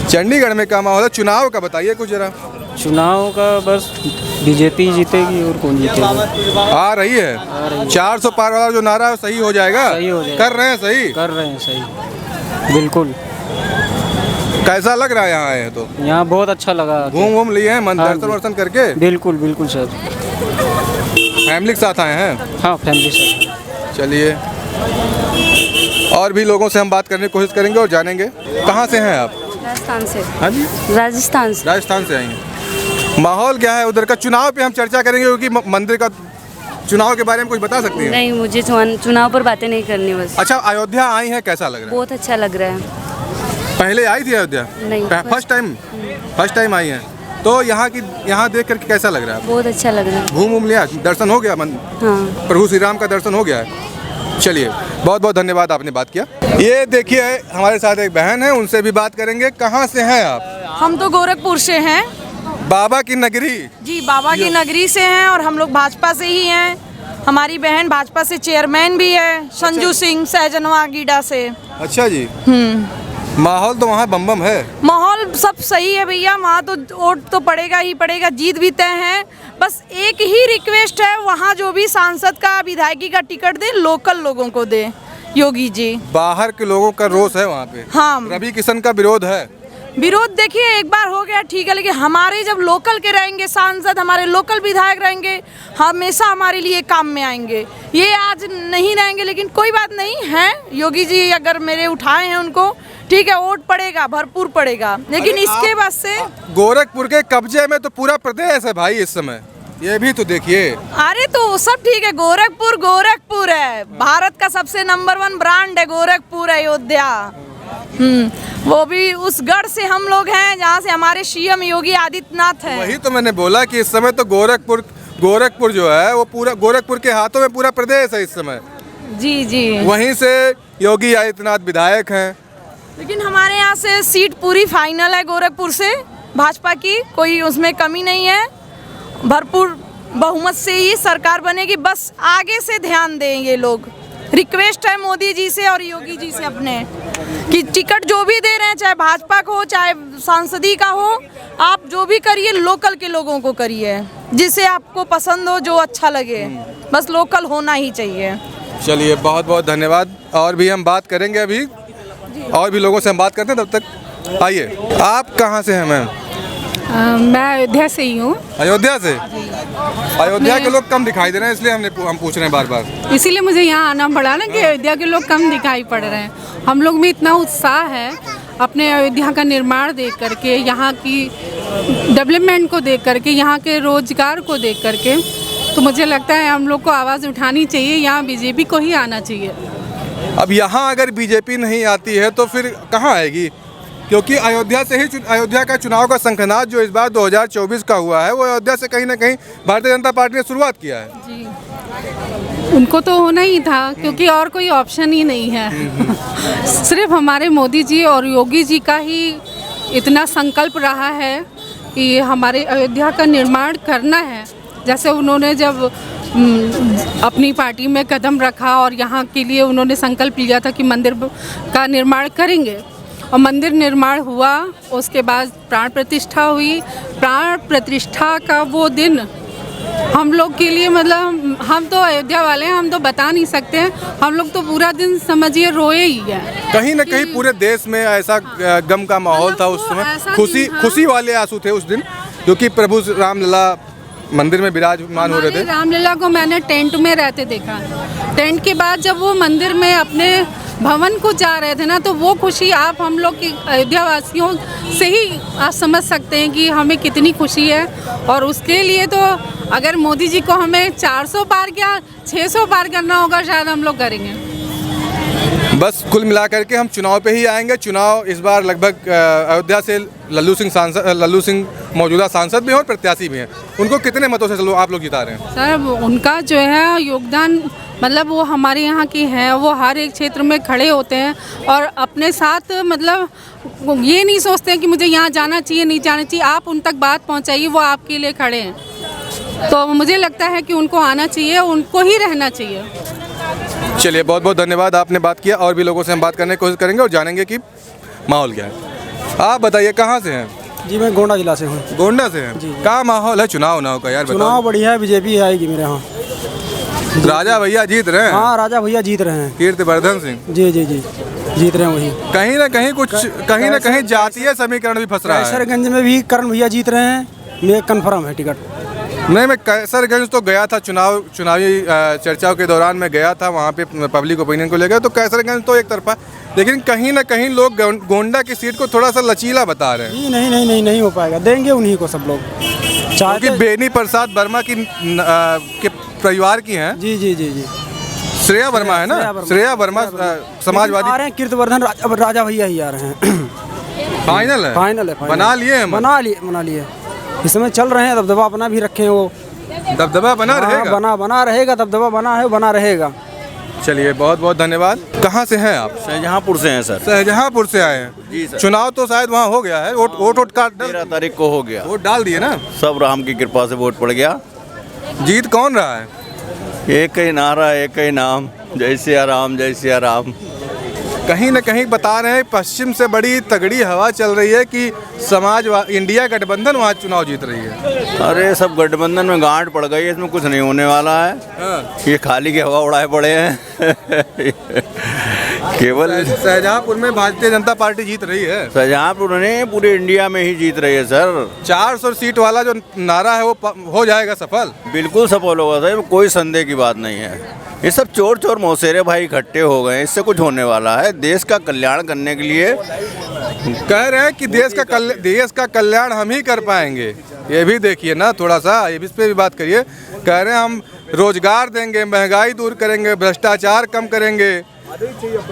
S2: चंडीगढ़ में क्या माहौल है? चुनाव का बताइए कुछ जरा।
S3: चुनाव का बस बीजेपी जीतेगी और कौन जीतेगा।
S2: आ रही है 400 पार वाला जो नारा है सही हो जाएगा?
S3: सही हो जाएगा।
S2: कर रहे हैं सही?
S3: कर रहे हैं सही, बिल्कुल।
S2: कैसा लग रहा है यहाँ आए हैं तो?
S3: यहाँ बहुत अच्छा लगा।
S2: घूम लिए हैं, दर्शन वर्शन करके?
S3: बिल्कुल बिल्कुल सर।
S2: फैमिली के साथ आए हैं?
S3: हाँ फैमिली से।
S2: चलिए और भी लोगों से हम बात करने की कोशिश करेंगे और जानेंगे। कहाँ से हैं आप?
S13: राजस्थान से।
S2: हाँ जी,
S13: राजस्थान से।
S2: राजस्थान से आई हैं। माहौल क्या है उधर का? चुनाव पे हम चर्चा करेंगे, क्योंकि मंदिर का चुनाव के बारे में कुछ बता सकती हैं?
S13: नहीं, मुझे चुनाव पर बातें नहीं करनी बस।
S2: अच्छा, अयोध्या आई हैं, कैसा लग रहा है?
S13: बहुत अच्छा लग रहा है।
S2: पहले आई थी अयोध्या?
S13: नहीं,
S2: फर्स्ट टाइम आई हैं। तो यहाँ देख करके कैसा लग रहा है?
S13: बहुत अच्छा लग रहा है।
S2: घूम लिया, दर्शन हो गया?
S13: हाँ।
S2: प्रभु श्री राम का दर्शन हो गया है? चलिए बहुत बहुत धन्यवाद, आपने बात किया। ये देखिए हमारे साथ एक बहन है, उनसे भी बात करेंगे। कहाँ से हैं आप?
S4: हम तो गोरखपुर से हैं।
S2: बाबा की नगरी?
S4: जी, बाबा की नगरी से हैं और हम लोग भाजपा से ही हैं। हमारी बहन भाजपा से चेयरमैन भी है, संजू सिंह सहजनवा गीडा से।
S2: अच्छा जी। माहौल तो वहाँ बम है?
S4: माहौल सब सही है भैया, वहाँ तो वोट तो पड़ेगा ही पड़ेगा, जीत भी तय है। बस एक ही रिक्वेस्ट है, वहाँ जो भी सांसद का, विधायकी का टिकट दे, लोकल लोगों को दे योगी जी।
S2: बाहर के लोगों का रोष है वहाँ पे?
S4: हाँ।
S2: रवि किशन का विरोध है?
S4: विरोध देखिए एक बार हो गया ठीक है, लेकिन हमारे जब लोकल के रहेंगे सांसद, हमारे लोकल विधायक रहेंगे, हमेशा हमारे लिए काम में आएंगे। ये आज नहीं रहेंगे लेकिन कोई बात नहीं है, योगी जी अगर मेरे उठाए हैं उनको, ठीक है, वोट पड़ेगा, भरपूर पड़ेगा। लेकिन इसके बाद से
S2: गोरखपुर के कब्जे में तो पूरा प्रदेश है भाई इस समय, ये भी तो देखिए।
S4: अरे तो सब ठीक है, गोरखपुर गोरखपुर है, भारत का सबसे नंबर 1 ब्रांड है गोरखपुर, अयोध्या। वो भी उस गढ़ से हम लोग हैं जहाँ से हमारे सीएम योगी आदित्यनाथ हैं।
S2: वही तो मैंने बोला कि इस समय तो गोरखपुर जो है वो पूरा गोरखपुर के हाथों में पूरा प्रदेश है इस समय।
S4: जी जी,
S2: वहीं से योगी आदित्यनाथ विधायक हैं।
S4: लेकिन हमारे यहाँ से सीट पूरी फाइनल है गोरखपुर से, भाजपा की कोई उसमें कमी नहीं है, भरपूर बहुमत से ही सरकार बनेगी। बस आगे से ध्यान दें ये लोग, रिक्वेस्ट है मोदी जी से और योगी जी से अपने, कि टिकट जो भी दे रहे हैं, चाहे भाजपा को हो चाहे सांसदी का हो, आप जो भी करिए लोकल के लोगों को करिए, जिसे आपको पसंद हो, जो अच्छा लगे, बस लोकल होना ही चाहिए।
S2: चलिए बहुत बहुत धन्यवाद। और भी हम बात करेंगे, अभी और भी लोगों से हम बात करते हैं, तब तक आइए। आप कहाँ से हैं मैम?
S16: मैं अयोध्या से ही हूँ।
S2: अयोध्या से? अयोध्या के लोग कम दिखाई दे रहे हैं, इसलिए हम पूछ रहे हैं बार बार।
S16: इसीलिए मुझे यहाँ आना पड़ा ना कि अयोध्या के लोग कम दिखाई पड़ रहे हैं। हम लोग में इतना उत्साह है अपने अयोध्या का निर्माण देख करके, यहाँ की डेवलपमेंट को देख करके, यहाँ के रोजगार को देख करके, तो मुझे लगता है हम लोग को आवाज़ उठानी चाहिए, यहाँ बीजेपी को ही आना चाहिए।
S2: अब यहाँ अगर बीजेपी नहीं आती है तो फिर कहाँ आएगी? क्योंकि अयोध्या से ही अयोध्या का चुनाव का शंखनाद जो इस बार 2024 का हुआ है, वो अयोध्या से कहीं ना कहीं भारतीय जनता पार्टी ने शुरुआत किया है।
S16: जी, उनको तो होना ही था, क्योंकि और कोई ऑप्शन ही नहीं है। सिर्फ हमारे मोदी जी और योगी जी का ही इतना संकल्प रहा है कि हमारे अयोध्या का निर्माण करना है। जैसे उन्होंने जब अपनी पार्टी में कदम रखा और यहाँ के लिए उन्होंने संकल्प लिया था कि मंदिर का निर्माण करेंगे, और मंदिर निर्माण हुआ, उसके बाद प्राण प्रतिष्ठा हुई। प्राण प्रतिष्ठा का वो दिन हम लोग के लिए, मतलब हम तो अयोध्या वाले हैं, हम तो बता नहीं सकते हैं, हम लोग तो पूरा दिन समझिए रोए ही है।
S2: कहीं ना कहीं पूरे देश में ऐसा गम का माहौल था उस समय, खुशी वाले आंसू थे उस दिन, क्योंकि प्रभु रामलला मंदिर में विराजमान हो रहे थे।
S16: रामलला को मैंने टेंट में रहते देखा। टेंट के बाद जब वो मंदिर में अपने भवन को जा रहे थे ना, तो वो खुशी आप हम लोग की अयोध्या वासियों से ही आप समझ सकते हैं कि हमें कितनी खुशी है। और उसके लिए तो अगर मोदी जी को हमें 400 पार क्या 600 पार करना होगा, शायद हम लोग करेंगे।
S2: बस कुल मिलाकर के हम चुनाव पे ही आएंगे। चुनाव इस बार लगभग अयोध्या से लल्लू सिंह मौजूदा सांसद भी हैं और प्रत्याशी भी हैं। उनको कितने मतों से आप लोग जिता रहे हैं?
S16: सर, उनका जो है योगदान, मतलब वो हमारे यहाँ की हैं, वो हर एक क्षेत्र में खड़े होते हैं और अपने साथ, मतलब ये नहीं सोचते हैं कि मुझे यहाँ जाना चाहिए नहीं जाना चाहिए। आप उन तक बात पहुँचाइए, वो आपके लिए खड़े हैं। तो मुझे लगता है कि उनको आना चाहिए, उनको ही रहना चाहिए।
S2: चलिए बहुत बहुत धन्यवाद, आपने बात किया। और भी लोगों से हम बात करने की कोशिश करेंगे और जानेंगे कि माहौल क्या है। आप बताइए कहाँ से हैं?
S17: जी, मैं गोंडा जिला से हूँ।
S2: गोंडा से हैं? जी। क्या माहौल है चुनाव का यार?
S17: चुनाव बढ़िया है, बीजेपी आएगी मेरे यहाँ।
S2: राजा भैया जीत रहे हैं?
S17: हाँ, राजा भैया जीत रहे हैं।
S2: कीर्तिवर्धन सिंह? जी
S17: जी जी, जीत रहे हैं वही।
S2: कहीं ना कहीं जातीय समीकरण भी फंस रहा है।
S17: कैसरगंज में भी करण भैया जीत रहे हैं, मेरे कन्फर्म है टिकट।
S2: नहीं, मैं कैसरगंज तो गया था, चुनावी चर्चाओं के दौरान मैं गया था, वहाँ पे पब्लिक ओपिनियन को लेकर, तो कैसरगंज तो एक तरफा, लेकिन कहीं ना कहीं लोग गोंडा की सीट को थोड़ा सा लचीला बता रहे हैं।
S17: नहीं हो पाएगा, देंगे उन्हीं को सब लोग।
S2: क्योंकि बेनी प्रसाद वर्मा के परिवार की हैं।
S17: जी जी जी जी,
S2: श्रेया वर्मा है ना? श्रेया वर्मा समाजवादी
S17: आ रहे हैं, कीर्तिवर्धन राजा भैया ही आ रहे हैं।
S2: फाइनल है?
S17: फाइनल है।
S2: बना लिए
S17: इस समय चल रहे हैं, दबदबा अपना भी रखे हैं। वो
S2: दबदबा बना रहेगा?
S17: बना रहेगा, दबदबा बना है, बना रहेगा।
S2: चलिए बहुत बहुत धन्यवाद। कहाँ से हैं आप?
S1: शाहजहाँपुर से हैं सर।
S2: शाहजहाँपुर से आए हैं? जी सर। चुनाव तो शायद वहाँ हो गया है, वोट का
S1: 13 तारीख को हो गया।
S2: वोट डाल दिए ना?
S1: सब राम की कृपा से वोट पड़ गया।
S2: जीत कौन रहा है?
S1: एक ही नारा, एक ही नाम, जय सिया राम, जय सिया राम।
S2: कहीं न कहीं बता रहे हैं पश्चिम से बड़ी तगड़ी हवा चल रही है कि इंडिया गठबंधन वहाँ चुनाव जीत रही है।
S1: अरे सब गठबंधन में गांठ पड़ गई है, इसमें कुछ नहीं होने वाला है। ये खाली की हवा उड़ाए पड़े हैं। केवल
S2: शाहजहाँपुर में भारतीय जनता पार्टी जीत रही है।
S1: शाहजहाँपुर नहीं, पूरे इंडिया में ही जीत रही है सर।
S2: 400 सीट वाला जो नारा है वो हो जाएगा सफल।
S1: बिल्कुल सफल होगा सर, कोई संदेह की बात नहीं है। ये सब चोर चोर मौसेरे भाई इकट्ठे हो गए, इससे कुछ होने वाला है? देश का कल्याण करने के लिए
S2: कह रहे हैं कि देश का कल्याण हम ही कर पाएंगे। ये भी देखिए ना, थोड़ा सा इस पे भी बात करिए। कह रहे हैं हम रोजगार देंगे, महंगाई दूर करेंगे, भ्रष्टाचार कम करेंगे,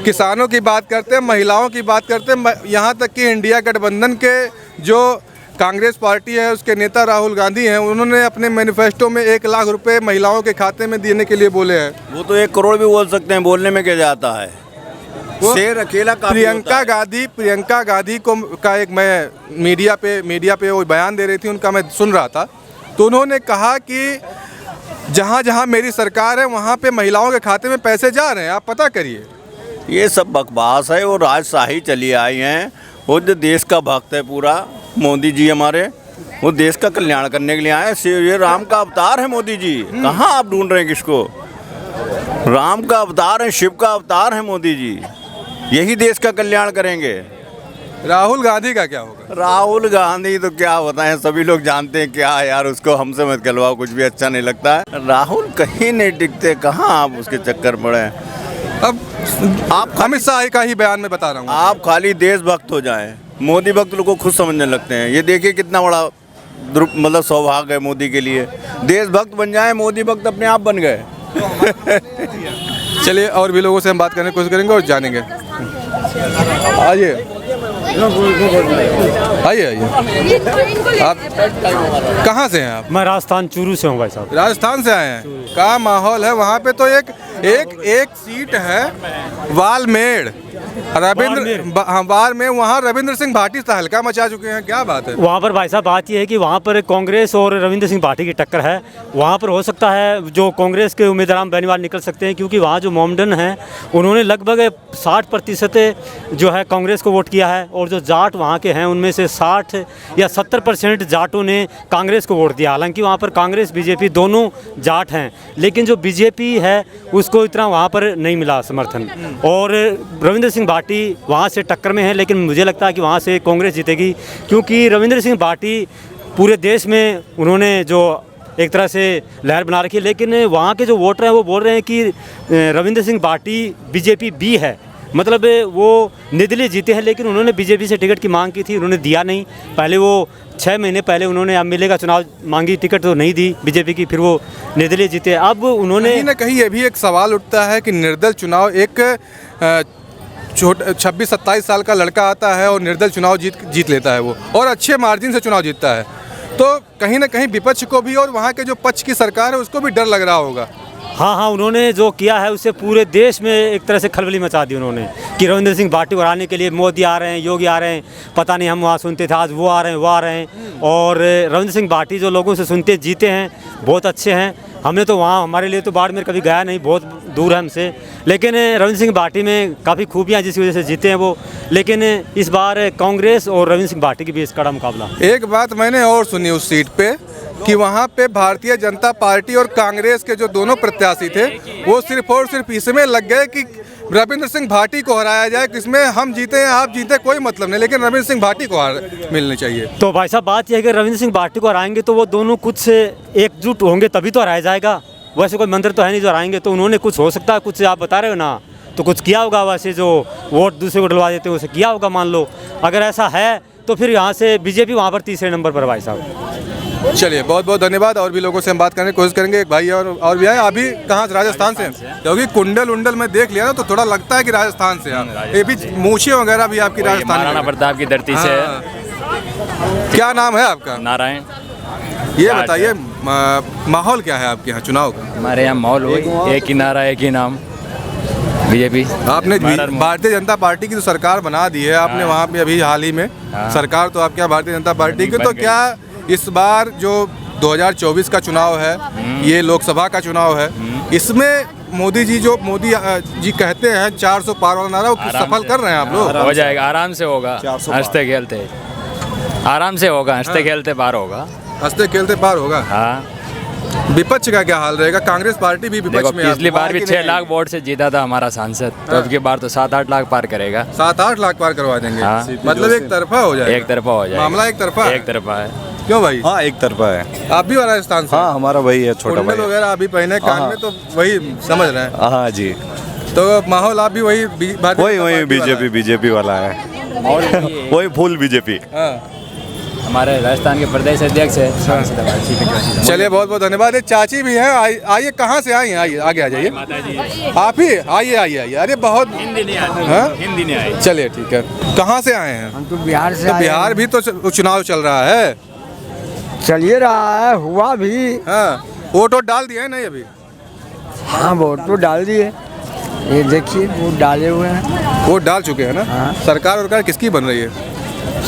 S2: किसानों की बात करते हैं, महिलाओं की बात करते हैं, यहाँ तक कि इंडिया गठबंधन के जो कांग्रेस पार्टी है उसके नेता राहुल गांधी हैं, उन्होंने अपने मैनिफेस्टो में 1 लाख रुपए महिलाओं के खाते में देने के लिए बोले हैं।
S1: वो तो 1 करोड़ भी बोल सकते हैं, बोलने में क्या जाता है। शेर अकेला
S2: प्रियंका गांधी को का एक मैं मीडिया पे वो बयान दे रही थी, उनका मैं सुन रहा था, तो उन्होंने कहा कि जहाँ जहाँ मेरी सरकार है वहाँ पे महिलाओं के खाते में पैसे जा रहे हैं, आप पता करिए।
S1: ये सब बकवास है, वो राजशाही चली आई हैं। वो जो देश का भक्त है पूरा मोदी जी हमारे, वो देश का कल्याण करने के लिए आए। ये राम का अवतार है मोदी जी। कहाँ आप ढूंढ रहे हैं किसको? राम का अवतार है, शिव का अवतार है मोदी जी। यही देश का कल्याण करेंगे।
S2: राहुल गांधी का क्या होगा?
S1: राहुल गांधी तो क्या बताएं, सभी लोग जानते हैं क्या है यार, उसको हमसे मत कहलवाओ, कुछ भी अच्छा नहीं लगता है। राहुल कहीं नहीं टिकते, कहाँ आप उसके चक्कर पड़े।
S2: अब आप अमित शाह का ही बयान में बता रहा हूँ,
S1: आप खाली देशभक्त हो जाएं, मोदी भक्त लोग को खुद समझने लगते हैं। ये देखिए कितना बड़ा मतलब सौभाग्य है मोदी के लिए। देशभक्त बन जाएं, मोदी भक्त अपने आप बन गए।
S2: चलिए और भी लोगों से हम बात करने की कोशिश करेंगे और जानेंगे। आइए आप कहाँ से हैं? आप?
S7: मैं राजस्थान चूरू से हूँ भाई साहब।
S2: राजस्थान से आए हैं? क्या माहौल है वहाँ पे? तो एक सीट है वालमेड़ बार में, वहाँ रविंद्र सिंह भाटी तहलका मचा चुके हैं, क्या बात है
S7: वहाँ पर? भाई साहब बात यह है कि वहाँ पर कांग्रेस और रविंद्र सिंह भाटी की टक्कर है। वहाँ पर हो सकता है जो कांग्रेस के उम्मीदवार बेनीवाल निकल सकते हैं, क्योंकि वहाँ जो मोमडन हैं उन्होंने लगभग 60% जो है कांग्रेस को वोट किया है, और जो जाट वहाँ के हैं उनमें से 60 या 70% जाटों ने कांग्रेस को वोट दिया। हालांकि वहाँ पर कांग्रेस बीजेपी दोनों जाट हैं, लेकिन जो बीजेपी है उसको इतना वहाँ पर नहीं मिला समर्थन। और रविंद्र सिंह भाटी वहाँ से टक्कर में है, लेकिन मुझे लगता है कि वहाँ से कांग्रेस जीतेगी, क्योंकि रविंद्र सिंह भाटी पूरे देश में उन्होंने जो एक तरह से लहर बना रखी है, लेकिन वहाँ के जो वोटर हैं वो बोल रहे हैं कि रविंद्र सिंह भाटी बीजेपी बी है, मतलब वो निर्दलीय जीते हैं। लेकिन उन्होंने बीजेपी से टिकट की मांग की थी, उन्होंने दिया नहीं। पहले वो 6 महीने पहले उन्होंने एमएलए का चुनाव मांगी, टिकट तो नहीं दी बीजेपी की, फिर वो निर्दलीय जीते। अब उन्होंने
S2: कहीं ना कहीं ये भी एक सवाल उठता है कि निर्दल चुनाव, एक 26-27 साल का लड़का आता है और निर्दल चुनाव जीत लेता है वो, और अच्छे मार्जिन से चुनाव जीतता है, तो कहीं ना कहीं विपक्ष को भी और वहाँ के जो पक्ष की सरकार है उसको भी डर लग रहा होगा।
S7: हाँ, उन्होंने जो किया है उससे पूरे देश में एक तरह से खलबली मचा दी उन्होंने, कि रविंद्र सिंह भाटी को हराने के लिए मोदी आ रहे हैं, योगी आ रहे हैं, पता नहीं हम वहाँ सुनते थे, आज वो आ रहे हैं, वो आ रहे हैं। और रविंद्र सिंह भाटी जो लोगों से सुनते जीते हैं, बहुत अच्छे हैं। हमने तो वहाँ, हमारे लिए तो बाड़मेर कभी गया नहीं, बहुत दूर है हमसे, लेकिन रविंद्र सिंह भाटी में काफ़ी खूबियाँ जिसकी वजह से जीते हैं वो। लेकिन इस बार कांग्रेस और रविंद्र सिंह भाटी के बीच कड़ा मुकाबला।
S2: एक बात मैंने और सुनी उस सीट पे कि वहाँ पे भारतीय जनता पार्टी और कांग्रेस के जो दोनों प्रत्याशी थे वो सिर्फ और सिर्फ इसमें लग गए कि रविंद्र सिंह भाटी को हराया जाए, किसमें हम जीते हैं आप जीते कोई मतलब नहीं, लेकिन रविंद्र सिंह भाटी को मिलनी चाहिए।
S7: तो भाई साहब बात यह है कि रविंद्र सिंह भाटी को हराएंगे तो वो दोनों कुछ एकजुट होंगे तभी तो हराया जाएगा, वैसे कोई मंत्र तो है नहीं जो हराएंगे। तो उन्होंने कुछ हो सकता है, कुछ आप बता रहे हो ना, तो कुछ किया होगा, वैसे जो वोट दूसरे को डलवा देते हैं उसे किया होगा मान लो। अगर ऐसा है तो फिर यहाँ से बीजेपी वहाँ पर तीसरे नंबर पर। भाई साहब
S2: चलिए बहुत बहुत धन्यवाद। और भी लोगों से हम बात करने की कोशिश करेंगे। एक भाई और भी आए। अभी कहाँ से? राजस्थान से? क्योंकि कुंडल उंडल में देख लिया ना तो थोड़ा लगता है कि राजस्थान से आप, ये भी मूछें वगैरह भी आपकी राजस्थान,
S18: महाराणा प्रताप की धरती से।
S2: क्या नाम है आपका?
S18: नारायण।
S2: ये बताइए माहौल क्या है आपके यहाँ चुनाव का?
S18: हमारे यहाँ माहौल एक ही नारा, एक ही नाम, बीजेपी।
S2: आपने भारतीय जनता पार्टी की तो सरकार बना दी है आपने वहाँ पे अभी हाल ही में, सरकार तो आपके यहाँ भारतीय जनता पार्टी की, तो क्या इस बार जो 2024 का चुनाव है, ये लोकसभा का चुनाव है, इसमें मोदी जी कहते हैं 400 पार वाला नारा, वो सफल कर रहे हैं आप लोग?
S18: हो जाएगा, आराम से होगा, हंसते खेलते आराम से होगा, हंसते खेलते पार होगा,
S2: हंसते खेलते पार होगा।
S18: हाँ
S2: विपक्ष का क्या हाल रहेगा? कांग्रेस पार्टी भी विपक्ष
S18: देखो
S2: में है।
S18: पिछली बार भी 6 लाख वोट से जीता था हमारा सांसद, तो अब की बार तो 7-8 लाख पार करेगा।
S2: 7-8 लाख पार करवा देंगे।
S18: हाँ।
S2: मतलब एक तरफा हो जाएगा।
S18: एक तरफा हो जाएगा।
S2: मामला एक तरफा है?
S18: एक तरफा है।
S2: क्यों भाई?
S19: हाँ एक तरफा है।
S2: आप भी राजस्थान से?
S19: हाँ हमारा वही है, छोटा भाई।
S2: वगैरह अभी पहने कान में, तो वही समझ रहे हैं।
S19: हाँ जी।
S2: तो माहौल आप भी वही
S19: वही बीजेपी वाला है। वही फुल बीजेपी।
S18: हमारे राजस्थान के प्रदेश अध्यक्ष है।
S2: चलिए बहुत बहुत धन्यवाद। एक चाची भी हैं, आइए। कहाँ से आई हैं? आइए आगे आ जाइए। आप ही आइए। अरे बहुत
S18: हिंदी नहीं आई।
S2: चलिए ठीक है। कहाँ से आए हैं?
S14: हम तो बिहार से।
S2: तो बिहार भी तो चुनाव चल रहा है।
S14: चलिए रहा है, हुआ भी।
S2: हाँ, वोट डाल दिया है नहीं अभी?
S14: हाँ वोट तो डाल दिए, ये देखिए वोट डाले हुए हैं।
S2: वोट डाल चुके हैं ना?
S14: हाँ।
S2: सरकार किसकी बन रही है?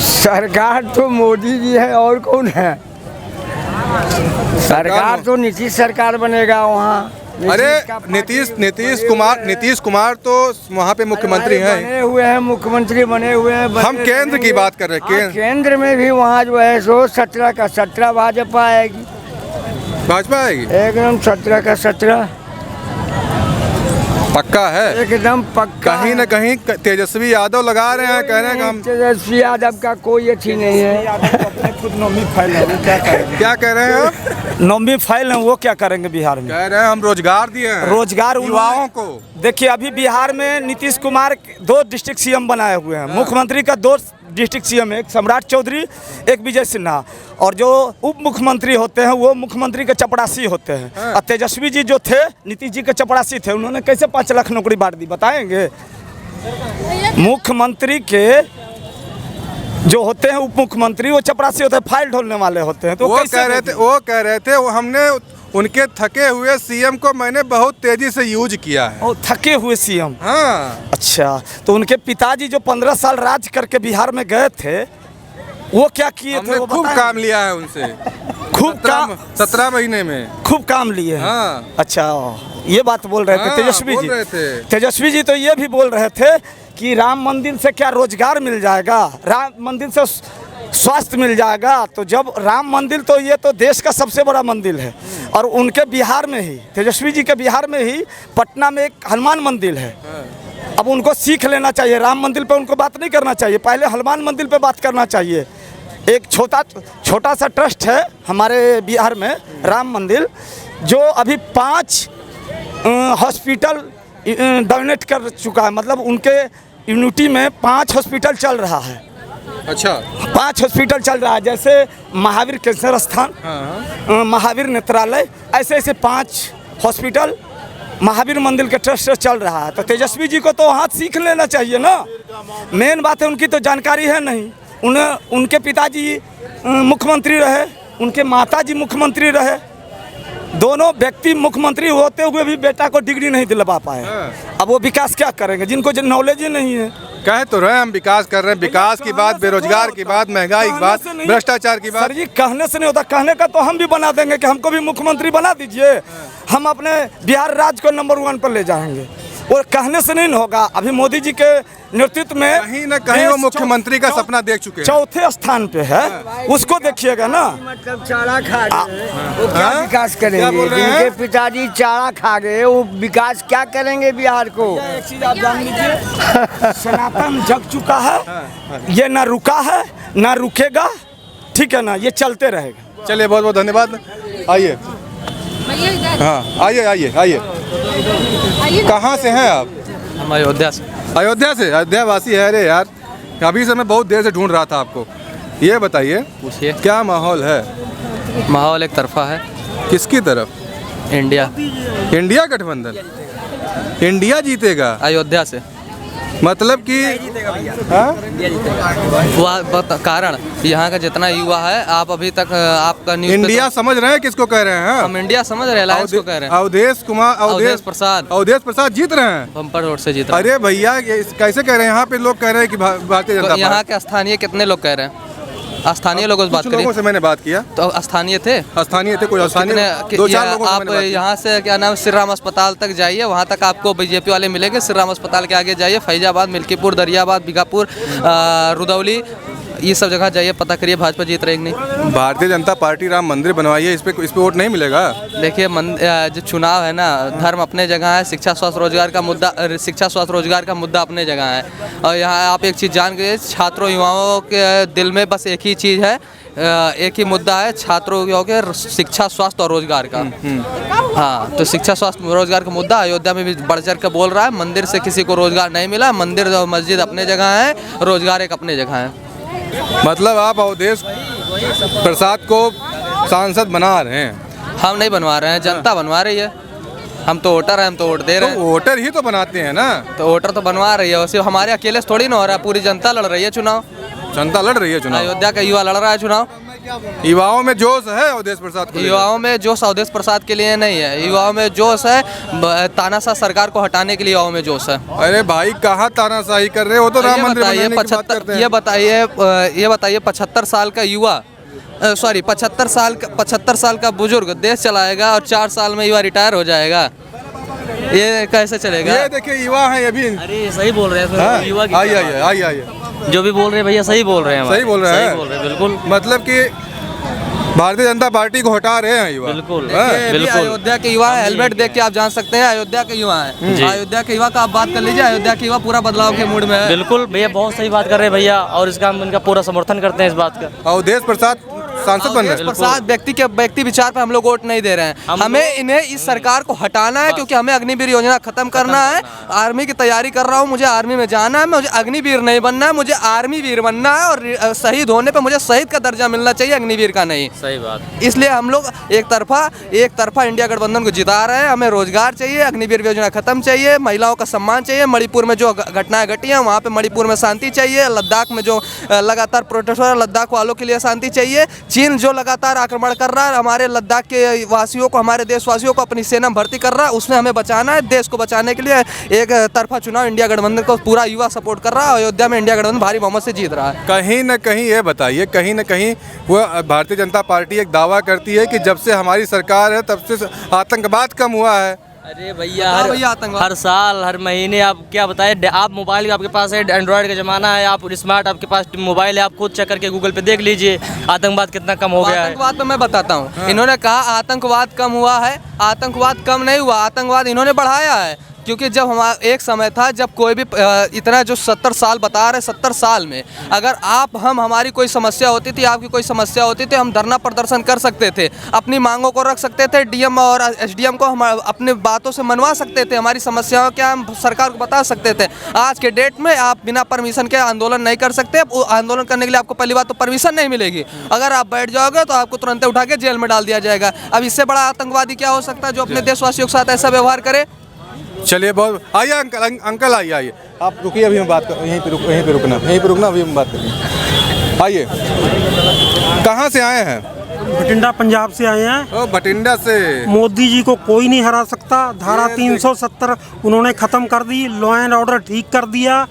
S14: सरकार तो मोदी जी है, और कौन है? सरकार तो नीतीश सरकार बनेगा वहाँ।
S2: अरे नीतीश कुमार तो वहाँ पे मुख्यमंत्री हैं।
S14: बने हुए हैं, मुख्यमंत्री बने हुए हैं।
S2: हम केंद्र की बात कर रहे हैं।
S14: केंद्र में भी वहाँ जो है सो 17 का 17 भाजपा आएगी।
S2: भाजपा आएगी
S14: एकदम 17 का 17
S2: पक्का है, एकदम
S14: पक्का।
S2: कहीं न कहीं तेजस्वी यादव लगा रहे हैं, कह रहे हैं कि हम
S14: तेजस्वी यादव का कोई अच्छी नहीं है।
S9: खुद नौमी फाइल है, वो क्या करेंगे?
S2: क्या कह रहे हैं आप?
S9: नौमी फाइल है, वो क्या करेंगे बिहार में?
S2: कह रहे हैं हम रोजगार दिए हैं,
S9: रोजगार
S2: युवाओं को।
S9: देखिए अभी बिहार में नीतीश कुमार 2 डिस्ट्रिक्ट सीएम बनाए हुए हैं। मुख्यमंत्री का 2 डिस्ट्रिक्ट सीएम है, एक सम्राट चौधरी, एक विजय सिन्हा। और जो उप मुख्यमंत्री होते हैं वो मुख्यमंत्री के चपरासी होते हैं। और तेजस्वी जी जो थे नीतीश जी के चपरासी थे, उन्होंने कैसे 5 लाख नौकरी बांट दी बताएंगे? मुख्यमंत्री के जो होते हैं उप मुख्यमंत्री वो चपरासी होते हैं, फाइल ढोलने वाले होते हैं। तो
S2: वो कह रहे थे हमने उनके थके हुए सीएम को मैंने बहुत तेजी से यूज किया है।
S9: ओ, थके हुए सीएम।
S2: हाँ।
S9: अच्छा, तो उनके पिताजी जो 15 साल राज करके बिहार में गए थे, वो क्या किए थे? वो
S2: खूब काम लिया है उनसे।
S9: खूब काम
S2: 17 महीने में
S9: खूब काम लिए हैं।
S2: हाँ।
S9: अच्छा, ये बात बोल रहे थे तेजस्वी जी। तेजस्वी जी तो ये भी बोल रहे थे कि राम मंदिर से क्या रोजगार मिल जाएगा, राम मंदिर से स्वास्थ्य मिल जाएगा। तो जब राम मंदिर, तो ये तो देश का सबसे बड़ा मंदिर है। और उनके बिहार में ही, तेजस्वी जी के बिहार में ही पटना में एक हनुमान मंदिर है। अब उनको सीख लेना चाहिए, राम मंदिर पे उनको बात नहीं करना चाहिए, पहले हनुमान मंदिर पे बात करना चाहिए। एक छोटा सा ट्रस्ट है हमारे बिहार में, राम मंदिर, जो अभी 5 हॉस्पिटल डोनेट कर चुका है। मतलब उनके यूनिटी में 5 हॉस्पिटल चल रहा है।
S2: अच्छा,
S9: 5 हॉस्पिटल चल रहा है, जैसे महावीर कैंसर स्थान, महावीर नेत्रालय, ऐसे 5 हॉस्पिटल महावीर मंदिर के ट्रस्ट से चल रहा है। तो तेजस्वी जी को तो हाथ सीख लेना चाहिए ना। मेन बात है उनकी तो जानकारी है नहीं। उनके पिताजी मुख्यमंत्री रहे, उनके माताजी मुख्यमंत्री रहे, दोनों व्यक्ति मुख्यमंत्री होते हुए भी बेटा को डिग्री नहीं दिलवा पाए। अब वो विकास क्या करेंगे जिनको नॉलेज ही नहीं है?
S2: कहे तो रहे हम विकास कर रहे हैं, विकास की बात, बेरोजगार की बात, महंगाई की बात, भ्रष्टाचार की बात।
S9: सर जी, कहने से नहीं होता, कहने का तो हम भी बना देंगे कि हमको भी मुख्यमंत्री बना दीजिए, हम अपने बिहार राज्य को नंबर 1 पर ले जाएंगे। और कहने से नहीं होगा। अभी मोदी जी के नेतृत्व में
S2: कहीं न कहीं वो मुख्यमंत्री का सपना देख चुके हैं,
S9: 4थे स्थान पे है। उसको देखिएगा ना।
S14: मतलब चारा खा गए, वो क्या विकास करेंगे? जिनके पिताजी चारा खा गए, वो विकास क्या करेंगे बिहार को?
S9: एक चीज आप जान लीजिए, सनातन जग चुका है, ये ना रुका है ना रुकेगा, ठीक है ना, ये चलते रहेगा।
S2: चलिए बहुत बहुत धन्यवाद। आइए, हाँ आइए। कहाँ से हैं आप?
S20: हम अयोध्या से।
S2: अयोध्या वासी है। अरे यार, अभी से मैं बहुत देर से ढूंढ रहा था आपको। ये बताइए,
S20: पूछिए
S2: क्या माहौल है?
S20: माहौल एक तरफा है।
S2: किसकी तरफ?
S20: इंडिया
S2: गठबंधन, इंडिया जीतेगा।
S20: अयोध्या से
S2: मतलब कि
S20: वह कारण यहाँ का जितना युवा है, आप अभी तक आपका न्यूज़
S2: इंडिया समझ रहे हैं किसको कह रहे हैं?
S20: हम इंडिया समझ रहे हैं, अलायंस को कह रहे हैं।
S2: अवधेश प्रसाद जीत रहे हैं,
S20: बम्पर वोट से जीत रहे हैं।
S2: अरे भैया, कैसे कह रहे हैं? यहाँ पे लोग कह रहे हैं कि भारतीय जनता पार्टी।
S20: यहाँ के स्थानीय कितने लोग कह रहे हैं? स्थानीय लोगों से बात करिए।
S2: लोगों से मैंने बात किया
S20: तो स्थानीय थे
S2: कोई स्थानीय 2-4 लोगों से
S20: आप यहाँ से क्या नाम, श्री राम अस्पताल तक जाइए, वहाँ तक आपको बीजेपी वाले मिलेंगे। श्री राम अस्पताल के आगे जाइए, फैजाबाद, मिल्कीपुर, दरियाबाद, बीघापुर, रुदौली, ये सब जगह जाइए, पता करिए भाजपा जीत रही नहीं।
S2: भारतीय जनता पार्टी राम मंदिर बनवाई है, इस पे वोट नहीं मिलेगा।
S20: देखिए जो चुनाव है ना, धर्म अपने जगह है, शिक्षा स्वास्थ्य रोजगार का मुद्दा, शिक्षा स्वास्थ्य रोजगार का मुद्दा अपने जगह है। और यहाँ आप एक चीज़ जान गए, छात्रों युवाओं के दिल में बस एक ही चीज़ है, एक ही मुद्दा है, छात्रों के शिक्षा स्वास्थ्य और रोजगार का। हाँ, तो शिक्षा स्वास्थ्य रोजगार का मुद्दा अयोध्या में भी बढ़ चढ़ कर बोल रहा है। मंदिर से किसी को रोजगार नहीं मिला, मंदिर और मस्जिद अपने जगह है, रोजगार एक अपने जगह है।
S2: मतलब आप अवधेश प्रसाद को सांसद बना रहे हैं?
S20: हम नहीं बनवा रहे हैं, जनता बनवा रही है। हम तो वोटर हैं, हम तो वोट दे रहे हैं।
S2: तो वोटर ही तो बनाते हैं ना।
S20: तो वोटर तो बनवा रही है, वैसे हमारे अकेले से थोड़ी ना हो रहा है, पूरी जनता लड़ रही है चुनाव।
S2: जनता लड़ रही है चुनाव,
S20: अयोध्या का युवा लड़ रहा है चुनाव।
S2: युवाओं में जोश है अवधेश प्रसाद को?
S20: युवाओं में जोश अवधेश प्रसाद के लिए नहीं है, युवाओं में जोश है तानाशाह सरकार को हटाने के लिए युवाओं में जोश है।
S2: अरे भाई कहाँ तानाशाही कर रहे हो? तो राम मंदिर बनाने की बात करते हैं।
S20: ये बताइए 75 साल का युवा, सॉरी 75 साल का बुजुर्ग देश चलाएगा और 4 साल में युवा रिटायर हो जाएगा, ये कैसे चलेगा?
S2: ये देखिए युवा है अभी।
S6: अरे सही बोल रहे हैं, युवा की
S2: आइए
S6: जो भी बोल रहे हैं भैया सही बोल रहे हैं,
S2: सही बोल रहे हैं
S6: बिल्कुल।
S2: मतलब कि भारतीय जनता पार्टी को हटा रहे हैं युवा।
S6: बिल्कुल।
S20: अयोध्या के युवा हेलमेट देख के आप जान सकते हैं अयोध्या के युवा हैं। अयोध्या के युवा का आप बात कर लीजिए, अयोध्या के युवा पूरा बदलाव के मूड में है।
S6: बिल्कुल भैया, बहुत सही बात कर रहे हैं भैया, और इसका हम इनका पूरा समर्थन करते हैं इस बात का।
S2: अवधेश प्रसाद सांसद बन रहे हैं।
S20: प्रसाद व्यक्ति विचार पर हम लोग वोट नहीं दे रहे हैं, हमें इन्हें इस सरकार को हटाना है, क्योंकि हमें अग्निवीर योजना खत्म करना है। आर्मी की तैयारी कर रहा हूँ, मुझे आर्मी में जाना है, मुझे अग्निवीर नहीं बनना है, मुझे आर्मी वीर बनना है। और शहीद होने पर मुझे शहीद का दर्जा मिलना चाहिए, अग्निवीर का नहीं।
S6: सही बात।
S20: इसलिए हम लोग एक तरफा इंडिया गठबंधन को जिता रहे हैं। हमें रोजगार चाहिए, अग्निवीर योजना खत्म चाहिए, महिलाओं का सम्मान चाहिए, मणिपुर में जो घटनाएं घटी हैं वहाँ पे मणिपुर में शांति चाहिए, लद्दाख में जो लगातार प्रोटेस्ट हो रहा है लद्दाख वालों के लिए शांति चाहिए। चीन जो लगातार आक्रमण कर रहा है हमारे लद्दाख के वासियों को, हमारे देशवासियों को अपनी सेना में भर्ती कर रहा है, उसने हमें बचाना है। देश को बचाने के लिए एक तरफा चुनाव इंडिया गठबंधन को पूरा युवा सपोर्ट कर रहा है। अयोध्या में इंडिया गठबंधन भारी बहुमत से जीत रहा है।
S2: कहीं न कहीं ये बताइए, कहीं न कहीं वो भारतीय जनता पार्टी एक दावा करती है कि जब से हमारी सरकार है तब से आतंकवाद कम हुआ है।
S6: अरे भैया हर साल हर महीने आप क्या बताएं, आप मोबाइल आपके पास है, एंड्रॉयड का ज़माना है, आप स्मार्ट आपके पास मोबाइल है, आप खुद चेक करके गूगल पे देख लीजिए आतंकवाद कितना कम हो गया है।
S20: आतंकवाद तो मैं बताता हूँ, इन्होंने कहा आतंकवाद कम हुआ है, आतंकवाद कम नहीं हुआ, आतंकवाद इन्होंने बढ़ाया है। क्योंकि जब हमारा एक समय था जब कोई भी इतना जो 70 साल बता रहे, 70 साल में अगर हमारी कोई समस्या होती थी, आपकी कोई समस्या होती थी, हम धरना प्रदर्शन कर सकते थे, अपनी मांगों को रख सकते थे, डीएम और एसडीएम को हम अपने बातों से मनवा सकते थे, हमारी समस्याओं क्या हम सरकार को बता सकते थे। आज के डेट में आप बिना परमिशन के आंदोलन नहीं कर सकते। आंदोलन करने के लिए आपको पहली बात तो परमिशन नहीं मिलेगी, अगर आप बैठ जाओगे तो आपको तुरंत उठा के जेल में डाल दिया जाएगा। अब इससे बड़ा आतंकवादी क्या हो सकता है जो अपने देशवासियों के साथ ऐसा व्यवहार करे।
S2: चलिए बहुत आइए अंकल आइए आप रुकिए, अभी हम बात कर यहीं पे रुकना अभी हम बात करेंगे। आइए, कहाँ से आए हैं?
S10: बठिंडा पंजाब से आए हैं।
S2: ओ बठिंडा से।
S10: मोदी जी को कोई नहीं हरा सकता, धारा 370 उन्होंने ख़त्म कर दी, लॉ एंड ऑर्डर ठीक कर दिया।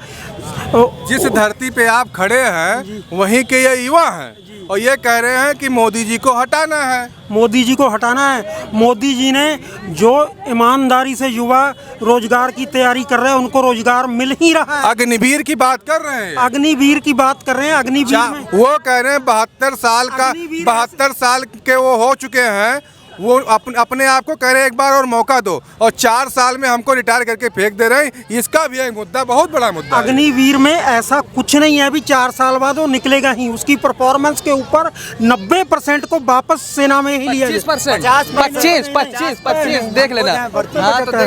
S2: जिस धरती पे आप खड़े हैं वहीं के ये युवा हैं और ये कह रहे हैं कि मोदी जी को हटाना है।
S10: मोदी जी को हटाना है। मोदी जी ने जो ईमानदारी से युवा रोजगार की तैयारी कर रहे हैं उनको रोजगार मिल ही रहा है।
S2: अग्निवीर की बात कर रहे हैं,
S10: अग्निवीर की बात कर रहे हैं। अग्निवीर में
S2: वो कह रहे हैं 72 साल के वो हो चुके हैं, वो अपने आप को कह रहे हैं एक बार और मौका दो, और 4 साल में हमको रिटायर करके फेंक दे रहे हैं। इसका भी एक मुद्दा, बहुत बड़ा मुद्दा है।
S10: अग्निवीर में ऐसा कुछ नहीं है, अभी 4 साल बाद वो निकलेगा ही। उसकी परफॉर्मस के ऊपर 90% को वापस सेना में ही लिया।
S20: 25% देख लेना।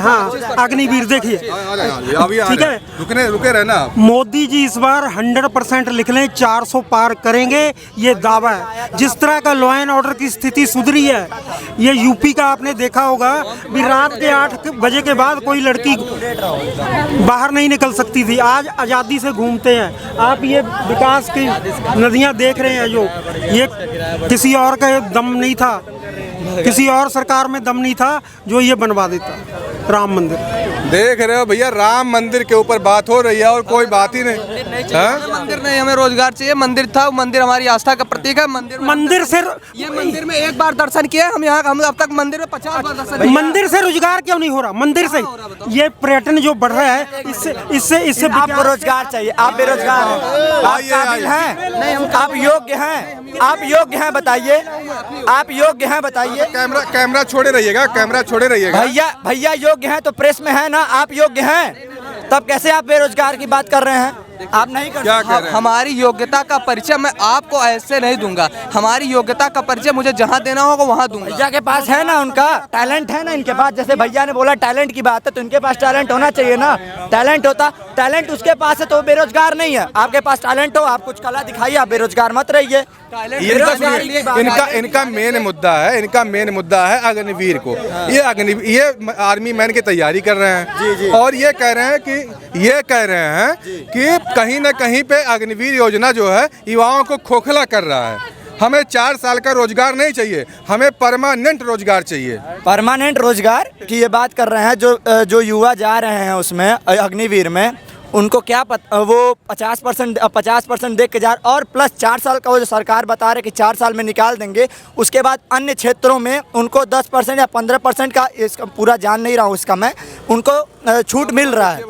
S10: हाँ, अग्निवीर देखिए, ठीक है,
S2: रुके रहना।
S10: मोदी जी इस बार 100% लिख लें, 400 पार करेंगे, ये दावा है। जिस तरह का लॉ एंड ऑर्डर की स्थिति सुधरी है, ये यूपी का आपने देखा होगा, भी रात के 8 बजे के बाद कोई लड़की बाहर नहीं निकल सकती थी, आज आज़ादी से घूमते हैं। आप ये विकास की नदियां देख रहे हैं, जो ये किसी और का दम नहीं था, किसी और सरकार में दम नहीं था जो ये बनवा देता।
S17: राम मंदिर।
S2: देख रहे हो भैया, राम मंदिर के ऊपर बात हो रही है और कोई बात ही नहीं।
S20: मंदिर नहीं, हमें रोजगार चाहिए। मंदिर था, मंदिर हमारी आस्था का प्रतीक है। मंदिर
S17: से
S20: ये मंदिर में एक बार दर्शन किया हम यहाँ, हम अब तक मंदिर में 50 बार दर्शन।
S17: मंदिर से रोजगार क्यों नहीं हो रहा? मंदिर से ये पर्यटन जो बढ़ रहा है, इससे
S9: आपको रोजगार चाहिए। आप बेरोजगार हैं, आप काबिल हैं, आप योग्य हैं, आप योग्य हैं, बताइए आप योग्य हैं, बताइए।
S2: कैमरा छोड़े रहिएगा, कैमरा छोड़े रहिएगा।
S9: भैया योग्य हैं तो प्रेस में है ना, आप योग्य हैं, तब कैसे आप बेरोजगार की बात कर रहे हैं? आप नहीं कर
S20: क्या कर रहे हैं? हमारी योग्यता का परिचय मैं आपको ऐसे नहीं दूंगा। हमारी योग्यता का परिचय मुझे जहाँ देना होगा वहाँ दूंगा।
S9: भैया के पास है ना, उनका टैलेंट है ना इनके पास। जैसे भैया ने बोला टैलेंट की बात है, तो इनके पास टैलेंट होना चाहिए ना। टैलेंट होता, टैलेंट उसके पास है तो वो बेरोजगार नहीं है। आपके पास टैलेंट हो, आप कुछ कला दिखाइए, आप बेरोजगार मत रहिए।
S2: इनका मेन मुद्दा है अग्निवीर को। ये आर्मी मैन की तैयारी कर रहे हैं और ये कह रहे हैं कि कहीं न कहीं पे अग्निवीर योजना जो है युवाओं को खोखला कर रहा है। हमें 4 साल का रोजगार नहीं चाहिए, हमें परमानेंट रोजगार चाहिए।
S9: परमानेंट रोजगार की ये बात कर रहे हैं। जो युवा जा रहे हैं उसमें अग्निवीर में, उनको क्या पता, वो 50% देख के जा, और प्लस 4 साल का वो जो सरकार बता रहे कि 4 साल में निकाल देंगे, उसके बाद अन्य क्षेत्रों में उनको 10% या 15% का, इसका पूरा जान नहीं रहा हूँ इसका मैं, उनको छूट मिल रहा है।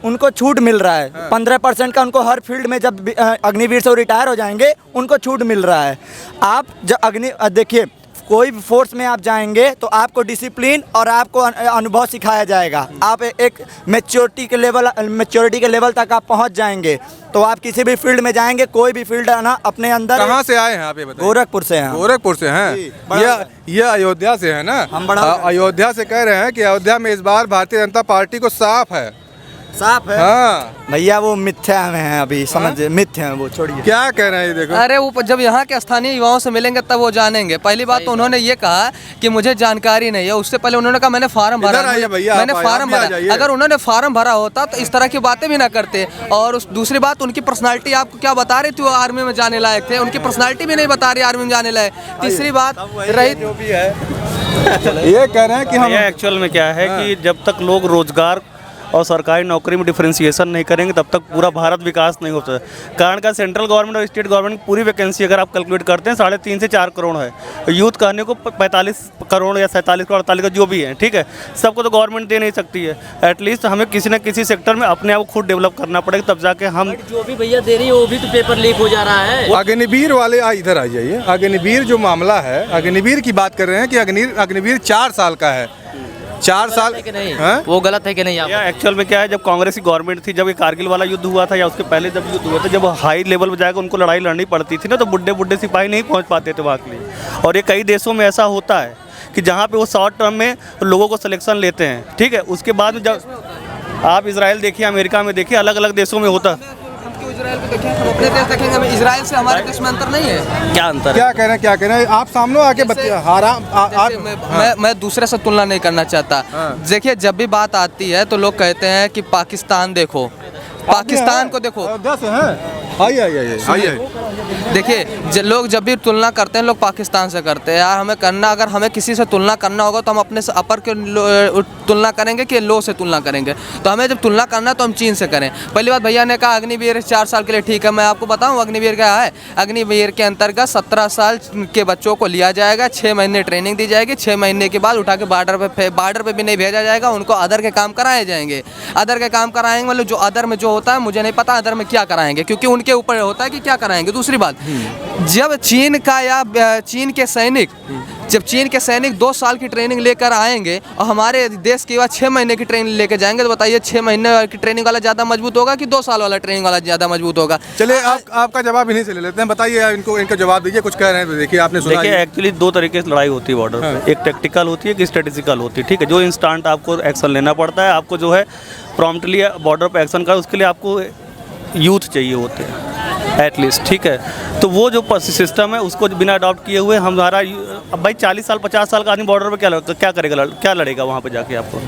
S9: उनको छूट मिल रहा है 15% का। उनको हर फील्ड में जब अग्निवीर से रिटायर हो जाएंगे उनको छूट मिल रहा है। आप जब देखिए, कोई भी फोर्स में आप जाएंगे तो आपको डिसिप्लिन और आपको अनुभव सिखाया जाएगा। आप एक मैच्योरिटी के लेवल तक आप पहुंच जाएंगे तो आप किसी भी फील्ड में जाएंगे, कोई भी फील्ड है ना अपने अंदर।
S2: कहाँ से आए हैं आप ये बताइए?
S9: गोरखपुर से हैं।
S2: गोरखपुर से हैं। ये अयोध्या से है ना?
S9: हम
S2: अयोध्या से कह रहे हैं कि अयोध्या में इस बार भारतीय जनता पार्टी को साफ है। हाँ
S9: भैया, वो मिथ्या में है अभी, समझ मिथ्या है वो, छोड़िए।
S2: क्या कह रहे हैं ये देखो।
S20: अरे वो जब यहाँ के स्थानीय युवाओं से मिलेंगे तब वो जानेंगे। पहली बात तो उन्होंने ये कहा कि मुझे जानकारी नहीं है। उससे पहले उन्होंने कहा मैंने फार्म भरा, मैंने फार्म भरा। अगर उन्होंने फार्म भरा होता तो इस तरह की बातें भी ना करते। और दूसरी बात, उनकी पर्सनालिटी आपको क्या बता रही थी, वो आर्मी में जाने लायक थे, उनकी पर्सनालिटी भी नहीं बता रही आर्मी में जाने लायक। तीसरी बात रही,
S2: ये कह रहे हैं कि हम
S21: एक्चुअल में क्या है कि जब तक लोग रोजगार और सरकारी नौकरी में डिफरेंशिएशन नहीं करेंगे तब तक पूरा भारत विकास नहीं होता है। कारण का सेंट्रल गवर्नमेंट और स्टेट गवर्नमेंट पूरी वैकेंसी अगर आप कैलकुलेट करते हैं 3.5 से 4 करोड़ है। यूथ कहने को 45 करोड़ या 47 करोड़ 48 जो भी है, ठीक है, सबको तो गवर्नमेंट दे नहीं सकती है। एटलीस्ट हमें किसी न किसी सेक्टर में अपने आप को खुद डेवलप करना पड़ेगा, तब जाके हम
S6: जो भी भैया दे रही है वो भी तो पेपर लीक हो जा रहा है।
S2: अग्निवीर वाले इधर आ जाइए। अग्निवीर जो मामला है, अग्निवीर की बात कर रहे हैं कि अग्निवीर 4 साल का है। 4 साल
S6: है कि नहीं? वो गलत है कि नहीं?
S21: एक्चुअल में क्या है, जब कांग्रेस की गवर्नमेंट थी, जब ये कारगिल वाला युद्ध हुआ था या उसके पहले जब युद्ध हुआ था, जब हाई लेवल पर जाकर उनको लड़ाई लड़नी पड़ती थी ना, तो बुढ़े सिपाही नहीं पहुंच पाते थे वहाँ के लिए। और ये कई देशों में ऐसा होता है कि जहाँ पे वो शॉर्ट टर्म में लोगों को सिलेक्शन लेते हैं, ठीक है, उसके बाद में जब आप इजराइल देखिए, अमेरिका में देखिए, अलग अलग देशों में होता है।
S20: इजराइल को देखें, हम अपने देश देखेंगे, इजराइल से हमारे देश में अंतर नहीं है।
S21: क्या अंतर है?
S2: क्या कह रहे हैं आप सामने आके
S20: मैं दूसरे से तुलना नहीं करना चाहता। देखिए, जब भी बात आती है तो लोग कहते हैं कि पाकिस्तान देखो, पाकिस्तान को देखो।
S2: आइए
S20: देखिए, लोग जब भी तुलना करते हैं लोग पाकिस्तान से करते हैं। यार हमें करना, अगर हमें किसी से तुलना करना होगा तो हम अपने से अपर के तुलना करेंगे कि लो से तुलना करेंगे। तो हमें जब तुलना करना है तो हम चीन से करें। पहली बात, भैया ने कहा अग्निवीर 4 साल के लिए, ठीक है, मैं आपको बताऊं अग्निवीर क्या है। अग्निवीर के अंतर्गत 17 साल के बच्चों को लिया जाएगा, 6 महीने ट्रेनिंग दी जाएगी, 6 महीने के बाद उठा के बॉर्डर पे भी नहीं भेजा जाएगा, उनको अदर के काम कराए जाएंगे। अदर के काम कराएंगे मतलब जो अदर में जो होता है, मुझे नहीं पता अदर में क्या कराएंगे, क्योंकि उनके ऊपर होता है कि क्या कराएंगे। दूसरी बात, जब चीन के सैनिक 2 साल की ट्रेनिंग लेकर आएंगे और हमारे देश के बाद 6 महीने की ट्रेनिंग लेकर जाएंगे, तो बताइए 6 महीने की ट्रेनिंग वाला ज़्यादा मजबूत होगा कि 2 साल वाला ट्रेनिंग वाला ज़्यादा मजबूत होगा?
S2: चलिए, आपका जवाब इन्हीं से ले लेते हैं। बताइए, इनका जवाब दीजिए। कुछ कह रहे हैं तो देखिए, आपने सुना।
S21: देखिए, एक्चुअली 2 तरीके से लड़ाई होती है बॉर्डर पे। एक टैक्टिकल होती है, एक स्ट्रेटेजिकल होती है, ठीक है। जो इंस्टेंट आपको एक्शन लेना पड़ता है, आपको जो है प्रॉम्प्टली बॉर्डर पर एक्शन का, उसके लिए आपको यूथ चाहिए होते हैं एटलीस्ट, ठीक है। तो वो जो सिस्टम है उसको बिना अडॉप्ट किए हुए हमारा, अब भाई 40 साल 50 साल का आदमी बॉर्डर पे क्या करेगा, क्या लड़ेगा वहाँ पे जाके? आपको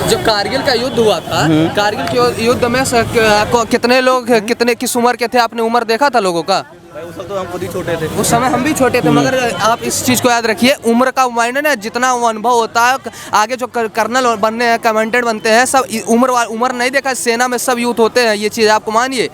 S20: जब कारगिल का युद्ध हुआ था, कारगिल के युद्ध में कितने लोग किस उम्र के थे? आपने उम्र देखा था लोगों का?
S21: उस वक्त तो हम खुद ही छोटे थे।
S20: उस समय हम भी छोटे थे, मगर आप इस चीज़ को याद रखिए, उम्र का मायने ना, जितना वो अनुभव होता है, आगे जो कर्नल बनने हैं, कमांडेंट बनते हैं, सब उम्र नहीं देखा, सेना में सब यूथ होते हैं, ये चीज़ आपको मानिए।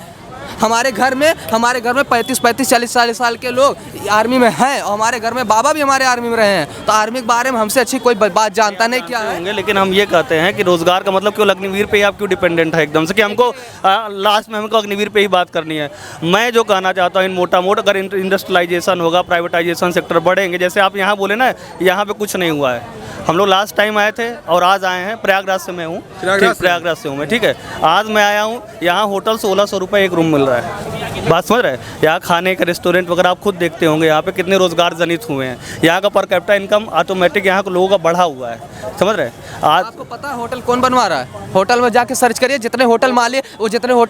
S20: हमारे घर में 35-40 साल के लोग आर्मी में हैं, और हमारे घर में बाबा भी हमारे आर्मी में रहे हैं, तो आर्मी के बारे में हमसे अच्छी कोई बात जानता नहीं क्या है।
S21: लेकिन हम ये कहते हैं कि रोजगार का मतलब क्यों अग्निवीर पे ही आप क्यों डिपेंडेंट है एकदम से, कि हमको लास्ट में हमको अग्निवीर पे ही बात करनी है। मैं जो कहना चाहता हूँ, इन मोटा अगर इंडस्ट्रियलाइजेशन होगा, प्राइवेटाइजेशन सेक्टर बढ़ेंगे, जैसे आप यहाँ बोले ना, यहाँ पे कुछ नहीं हुआ है। हम लोग लास्ट टाइम आए थे और आज आए हैं, प्रयागराज से मैं हूँ, प्रयागराज से हूँ मैं, ठीक है। आज मैं आया हूँ, यहाँ होटल 1600 रुपये एक रूम मिल रहा है, बात समझ रहे हैं। यहाँ खाने का रेस्टोरेंट वगैरह आप खुद देखते होंगे, यहाँ पे कितने रोजगार जनित हुए हैं। यहाँ का पर कैपिटा इनकम ऑटोमेटिक यहाँ के लोगों का बढ़ा हुआ है, समझ रहे हैं। आज
S20: आपको पता है होटल कौन बनवा रहा है? होटल में जाके सर्च करिए, जितने होटल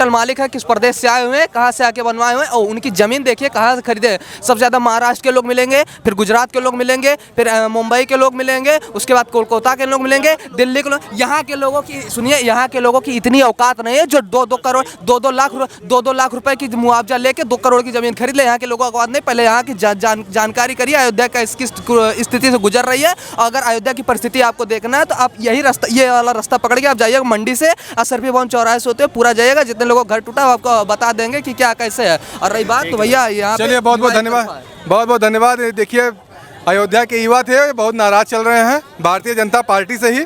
S20: मालिक है किस प्रदेश से आए हुए हैं, कहाँ से आके बनवाए हुए हैं, और उनकी ज़मीन देखिए कहाँ से खरीदे। सबसे ज़्यादा महाराष्ट्र के लोग मिलेंगे, फिर गुजरात के लोग मिलेंगे, फिर मुंबई के लोग मिलेंगे, उसके बाद कोलकाता के लोग मिलेंगे, दिल्ली के लोग। यहाँ के लोगों की सुनिए, यहाँ के लोगों की इतनी औकात नहीं है जो 2-2 करोड़ 2-2 लाख रुपए की मुआवजा लेके 2 करोड़ की जमीन खरीद ले। यहाँ के लोगों को औकात नहीं। पहले यहाँ की जानकारी करिए अयोध्या का किस स्थिति से गुजर रही है। अगर अयोध्या की परिस्थिति आपको देखना है तो आप ये वाला रास्ता पकड़ के आप जाइएगा मंडी से, असरफी भवन चौराहे से होते हुए पूरा जाइएगा। जितने लोगों का घर टूटा आपको बता देंगे कि क्या कैसे है। और रही बात तो भैया यहाँ
S2: चलिए, बहुत बहुत धन्यवाद। देखिए, अयोध्या के युवा थे, बहुत नाराज चल रहे हैं भारतीय जनता पार्टी से ही,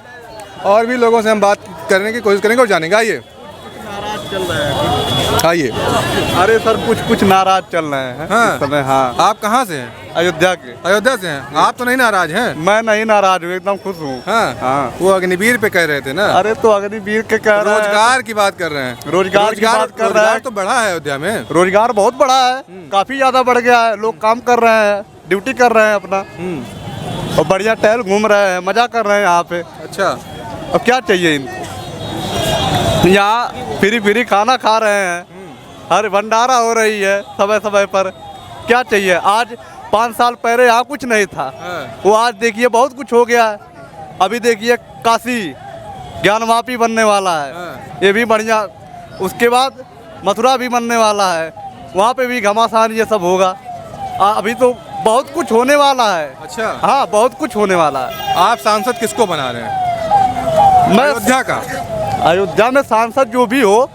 S2: और भी लोगों से हम बात करने की कोशिश करेंगे और जानेंगे। आइए आइए।
S19: अरे सर, कुछ नाराज चल रहे हैं।
S2: हाँ,
S19: हाँ।
S2: आप कहाँ से हैं?
S19: अयोध्या के।
S2: अयोध्या से हैं? आप तो नहीं नाराज हैं?
S19: मैं नहीं नाराज हूँ, एकदम खुश हूँ।
S2: हाँ, वो अग्निवीर पे कह रहे थे ना।
S19: अरे तो अग्निवीर के कह रहे हैं,
S2: रोजगार की बात कर रहे हैं।
S19: रोजगार की बात कर रहे हैं।
S2: तो बढ़ा है अयोध्या में,
S19: रोजगार बहुत बड़ा है, काफी ज्यादा बढ़ गया है। लोग काम कर रहे हैं, ड्यूटी कर रहे हैं अपना, और बढ़िया टहल घूम रहे हैं, मजा कर रहे हैं यहाँ पे।
S2: अच्छा,
S19: अब क्या चाहिए इनको? यहाँ फ्री खाना खा रहे हैं, हर भंडारा हो रही है समय समय पर। क्या चाहिए? आज 5 साल पहले यहाँ कुछ नहीं था, वो आज देखिए बहुत कुछ हो गया है। अभी देखिए काशी ज्ञानवापी बनने वाला है, ये भी बढ़िया। उसके बाद मथुरा भी बनने वाला है, वहाँ पे भी घमासान ये सब होगा। अभी तो बहुत कुछ होने वाला है।
S2: अच्छा,
S19: हाँ, बहुत कुछ होने वाला है।
S2: आप सांसद किसको बना रहे हैं?
S19: मैं
S2: अयोध्या का।
S19: अयोध्या में सांसद जो भी हो,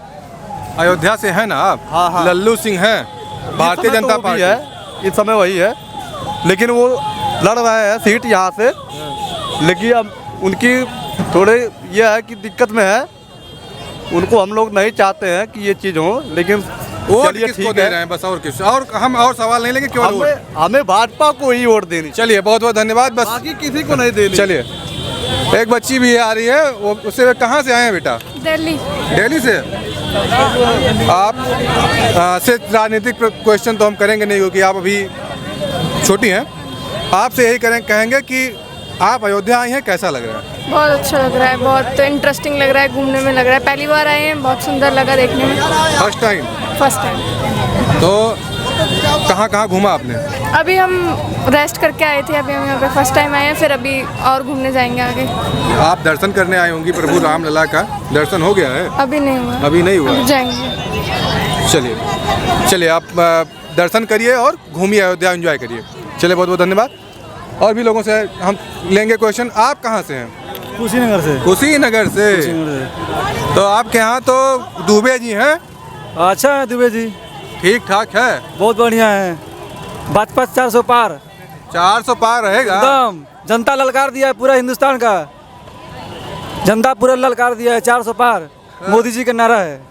S2: अयोध्या से है ना आप?
S19: हाँ।
S2: लल्लू सिंह हैं, भारतीय जनता पार्टी
S19: है, इस समय वही है, लेकिन वो लड़ रहे हैं सीट यहाँ से। लेकिन अब उनकी थोड़े ये है कि दिक्कत में है, उनको हम लोग नहीं चाहते हैं कि ये चीज़ हो, लेकिन
S2: वोट किसको दे रहे हैं बस, और किस? और हम और सवाल नहीं लेंगे, क्यों?
S19: हमें भाजपा को ही वोट देनी।
S2: चलिए, बहुत बहुत धन्यवाद। बस
S19: बाकी किसी को नहीं देनी।
S2: चलिए, एक बच्ची भी आ रही है, वो उससे कहाँ से आए हैं बेटा? दिल्ली से। आप से राजनीतिक क्वेश्चन तो हम करेंगे नहीं, क्योंकि आप अभी छोटी हैं। आपसे यही कहेंगे कि आप अयोध्या आई हैं, कैसा लग रहा है?
S8: बहुत अच्छा लग रहा है, बहुत इंटरेस्टिंग लग रहा है, घूमने में लग रहा है। पहली बार आए हैं, बहुत सुंदर लगा देखने में।
S2: First time?
S8: First time.
S2: तो कहाँ घूमा आपने?
S8: अभी हम रेस्ट करके आए थे, अभी हम यहाँ पे फर्स्ट टाइम आए हैं, फिर अभी और घूमने जाएंगे आगे।
S2: आप दर्शन करने आए होंगी, प्रभु रामलला का दर्शन हो गया है?
S8: अभी नहीं हुआ।
S2: अभी नहीं हुआ?
S8: अभी जाएंगे।
S2: चलिए, आप दर्शन करिए और घूमिए, अयोध्या एंजॉय करिए। चलिए, बहुत बहुत धन्यवाद। और भी लोगों से हम लेंगे क्वेश्चन। आप कहाँ से हैं?
S22: कुशीनगर से।
S2: कुशीनगर से। तो आपके यहाँ तो दुबे जी हैं?
S22: अच्छा है दुबे जी,
S2: ठीक ठाक है,
S22: बहुत बढ़िया है। भाजपा 400 पार।
S2: 400 पार रहेगा
S22: एकदम। जनता ललकार दिया है पूरा हिंदुस्तान का, जनता पूरा ललकार दिया है 400 पार। मोदी जी का नारा है।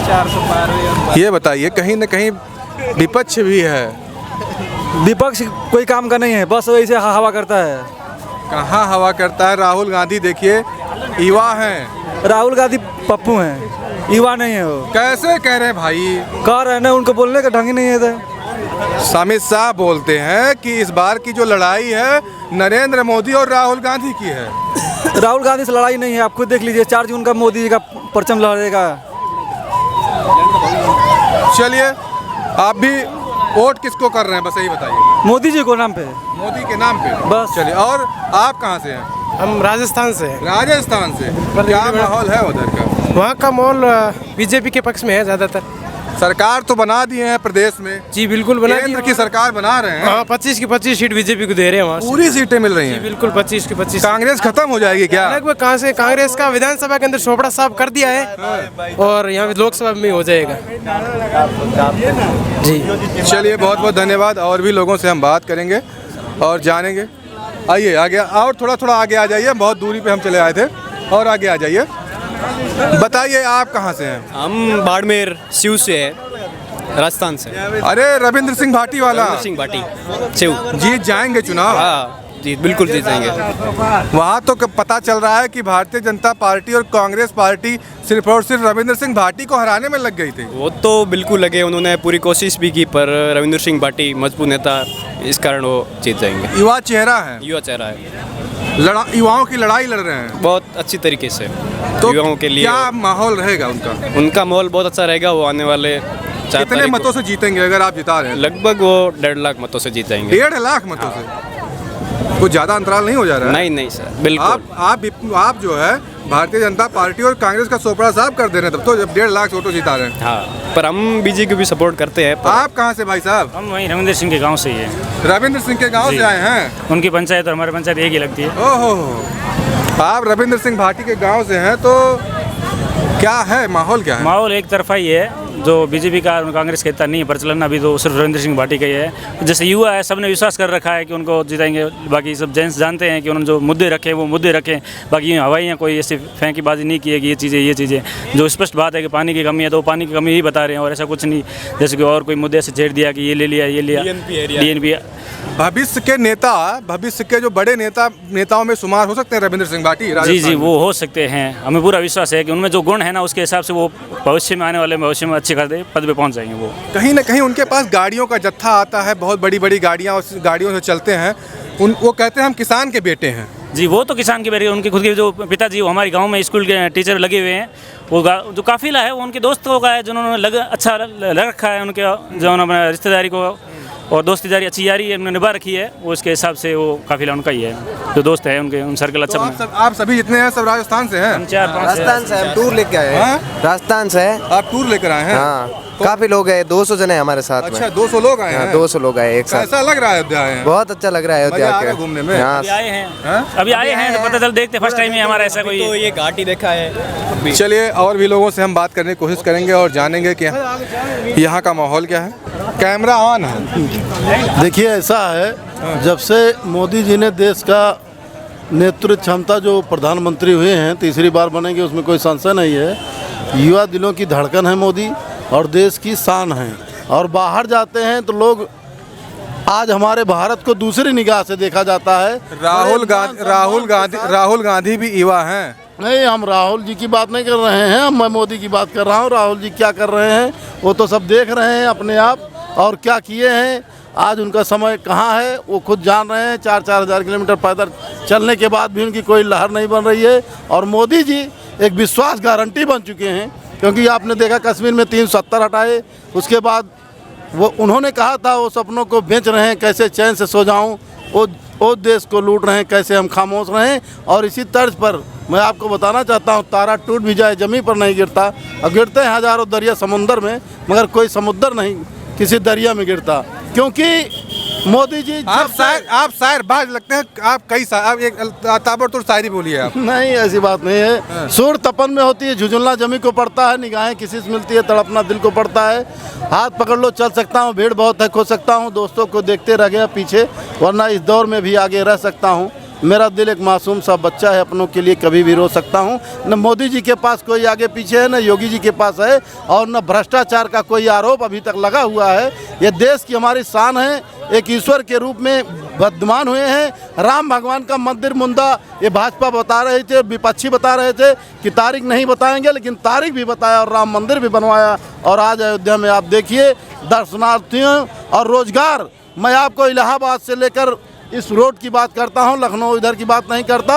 S2: 400 पार। ये बताइए, कहीं न कहीं विपक्ष भी है?
S22: विपक्ष कोई काम का नहीं है, बस वैसे हवा करता है।
S2: कहाँ हवा करता है? राहुल गांधी देखिए, युवा हैं।
S22: राहुल गांधी पप्पू हैं, युवा नहीं है वो।
S2: कैसे कह रहे हैं भाई?
S22: कह रहे हैं ना, उनको बोलने का ढंग ही नहीं है।
S2: अमित शाह बोलते हैं कि इस बार की जो लड़ाई है नरेंद्र मोदी और राहुल गांधी की है।
S22: राहुल गांधी से लड़ाई नहीं है, आप खुद देख लीजिए। 4 जून का मोदी जी का परचम लहरेगा।
S2: चलिए, आप भी वोट किसको कर रहे हैं, बस यही बताइए।
S22: मोदी जी को नाम पे।
S2: मोदी के नाम पे
S22: बस।
S2: चलिए, और आप कहाँ से हैं?
S22: हम राजस्थान से।
S2: राजस्थान से। क्या माहौल है उधर का?
S22: वहाँ का माहौल बीजेपी के पक्ष में है ज़्यादातर।
S2: सरकार तो बना दिए हैं प्रदेश में।
S11: जी बिल्कुल बना
S2: केंद्र की सरकार बना रहे हैं।
S11: हाँ 25 की 25 सीट बीजेपी को दे रहे हैं वहाँ
S2: पूरी सीटें मिल रही हैं।
S11: बिल्कुल 25 की 25।
S2: कांग्रेस खत्म हो जाएगी क्या?
S11: लगभग कहाँ से कांग्रेस का विधानसभा के अंदर चोपड़ा साफ कर दिया है और यहाँ लोकसभा में हो जाएगा।
S2: जी चलिए बहुत बहुत धन्यवाद। और भी लोगों से हम बात करेंगे और जानेंगे। आइए आगे और थोड़ा आगे आ जाइए, बहुत दूरी पे हम चले आए थे और आगे आ जाइए। बताइए आप कहाँ से हैं?
S12: हम बाड़मेर शिव से हैं, राजस्थान से।
S2: अरे रविंद्र सिंह भाटी वाला?
S12: रविंद्र सिंह भाटी शिव
S2: जीत जाएंगे चुनाव?
S12: हाँ जी बिल्कुल जीत जाएंगे।
S2: वहाँ तो पता चल रहा है कि भारतीय जनता पार्टी और कांग्रेस पार्टी सिर्फ और सिर्फ रविंद्र सिंह भाटी को हराने में लग गई थी।
S12: वो तो बिल्कुल लगे, उन्होंने पूरी कोशिश भी की, पर रविंद्र सिंह भाटी मजबूत नेता, इस कारण वो जीत जाएंगे।
S2: युवा चेहरा है।
S12: युवा चेहरा है,
S2: युवाओं की लड़ाई लड़ रहे हैं
S12: बहुत अच्छी तरीके से।
S2: तो
S12: युवाओं के लिए
S2: क्या माहौल रहेगा उनका?
S12: उनका माहौल बहुत अच्छा रहेगा। वो आने वाले
S2: कितने मतों से जीतेंगे अगर आप जिता रहे हैं?
S12: लगभग वो 1.5 लाख मतों से जीत जाएंगे।
S2: 1.5 लाख मतों से? कुछ ज्यादा अंतराल नहीं हो जा रहा है?
S12: नहीं सर बिल्कुल।
S2: आप जो है भारतीय जनता पार्टी और कांग्रेस का चोपड़ा साफ कर दे रहे हैं, तब तो जब 1.5 लाख वोटों जिता रहे हैं।
S12: हाँ पर हम बीजेपी को भी सपोर्ट करते हैं।
S2: आप कहाँ से भाई साहब?
S7: हम वहीं रविंद्र सिंह के गांव से ही हैं।
S2: रविंद्र सिंह के गांव से आए हैं?
S7: उनकी पंचायत और हमारी पंचायत एक ही लगती है।
S2: ओहो, आप रविंद्र सिंह भाटी के गांव से हैं, तो क्या है माहौल? क्या है
S7: माहौल? एक तरफा ही है, जो बीजेपी का और कांग्रेस का इतना नहीं है प्रचलन, अभी तो सिर्फ रविंद्र सिंह भाटी का ही है। जैसे युवा है, सबने विश्वास कर रखा है कि उनको जिताएंगे। बाकी सब जेंट्स जानते हैं कि उन्होंने जो मुद्दे रखे वो मुद्दे रखें। बाकी हवाइयाँ कोई ऐसी फेंकीबाजी नहीं की है कि ये चीज़ें जो स्पष्ट बात है कि पानी की कमी है तो पानी की कमी ही बता रहे हैं, और ऐसा कुछ नहीं जैसे कि और कोई मुद्दे से छेड़ दिया कि ये ले लिया DNP।
S2: भविष्य के नेता, भविष्य के जो बड़े नेताओं में शुमार हो सकते हैं रविंद्र सिंह भाटी?
S7: जी वो हो सकते हैं। हमें पूरा विश्वास है कि उनमें जो गुण है ना, उसके हिसाब से वो भविष्य में आने वाले भविष्य में अच्छे खासे पद पे पहुंच जाएंगे। वो
S2: कहीं ना कहीं उनके पास गाड़ियों का जत्था आता है, बहुत बड़ी बड़ी गाड़ियाँ, उस गाड़ियों से चलते हैं। वो कहते हैं हम किसान के बेटे हैं।
S7: जी वो तो किसान के बेटे, उनके खुद के जो पिताजी वो हमारे गांव में स्कूल के टीचर लगे हुए हैं। वो जो काफिला है वो उनके दोस्तों का है, जिन्होंने अच्छा लग रखा है उनके, जो उन्होंने रिश्तेदारी को और दोस्ती जारी अच्छी यारी उन्होंने निभा रखी है, वो इसके हिसाब से वो काफिला उनका ही है, जो दोस्त है उनके, उन सर्कल अच्छा।
S2: तो आप सभी जितने हैं सब राजस्थान से हैं?
S7: 4-5
S23: राजस्थान से हम टूर लेके आए हैं। राजस्थान से
S2: आप टूर लेकर आए हैं?
S23: हाँ काफी लोग हैं, 200 जने हमारे साथ में।
S2: अच्छा 200 लोग आए हैं?
S23: 200 लोग आए एक साथ।
S2: कैसा लग रहा है अयोध्या आए हैं?
S23: बहुत अच्छा लग रहा है अयोध्या के
S2: घूमने में।
S7: अभी आए हैं तो पता चल देखते फर्स्ट टाइम है हमारा ऐसा कोई।
S12: तो ये घाटी देखा है।
S2: चलिए और भी लोगों से हम बात करने की कोशिश करेंगे और जानेंगे कि यहाँ का माहौल क्या है। कैमरा ऑन है।
S5: देखिए ऐसा है, जब से मोदी जी ने देश का नेतृत्व क्षमता, जो प्रधानमंत्री हुए हैं, तीसरी बार बनेंगे उसमें कोई संशय नहीं है। युवा दिलों की धड़कन है मोदी और देश की शान है। और बाहर जाते हैं तो लोग आज हमारे भारत को दूसरी निगाह से देखा जाता है।
S2: राहुल गांधी भी युवा हैं।
S5: नहीं, हम राहुल जी की बात नहीं कर रहे हैं, मैं मोदी की बात कर रहा हूँ। राहुल जी क्या कर रहे हैं वो तो सब देख रहे हैं अपने आप, और क्या किए हैं। आज उनका समय कहाँ है वो खुद जान रहे हैं। 4-4 हज़ार किलोमीटर पैदल चलने के बाद भी उनकी कोई लहर नहीं बन रही है। और मोदी जी एक विश्वास गारंटी बन चुके हैं, क्योंकि आपने देखा कश्मीर में 370 हटाए, उसके बाद वो उन्होंने कहा था वो सपनों को बेच रहे हैं, कैसे चैन से सो जाऊं, वो देश को लूट रहे हैं, कैसे हम खामोश रहें। और इसी तर्ज पर मैं आपको बताना चाहता हूं, तारा टूट भी जाए ज़मीन पर नहीं गिरता। अब गिरते हैं हज़ारों दरिया समुंदर में, मगर कोई समुद्र नहीं किसी दरिया में गिरता, क्योंकि मोदी जी
S2: आप शायर बाज लगते हैं। आप आप एक ताबड़तोड़ शायरी बोलिए आप।
S5: नहीं, ऐसी बात नहीं है। सूर तपन में होती है, झुझुलना जमी को पड़ता है, निगाहें किसी से मिलती है, तड़पना दिल को पड़ता है। हाथ पकड़ लो चल सकता हूँ, भीड़ बहुत है खो सकता हूँ, दोस्तों को देखते रह गया पीछे, वरना इस दौर में भी आगे रह सकता हूँ। मेरा दिल एक मासूम सा बच्चा है, अपनों के लिए कभी भी रो सकता हूँ। न मोदी जी के पास कोई आगे पीछे है, न योगी जी के पास है, और न भ्रष्टाचार का कोई आरोप अभी तक लगा हुआ है। ये देश की हमारी शान है। एक ईश्वर के रूप में विद्यमान हुए हैं। राम भगवान का मंदिर मुंदा ये भाजपा बता रहे थे, विपक्षी बता रहे थे कि तारीख नहीं बताएंगे, लेकिन तारीख भी बताया और राम मंदिर भी बनवाया। और आज अयोध्या में आप देखिए दर्शनार्थियों और रोजगार। मैं आपको इलाहाबाद से लेकर इस रोड की बात करता हूँ, लखनऊ इधर की बात नहीं करता।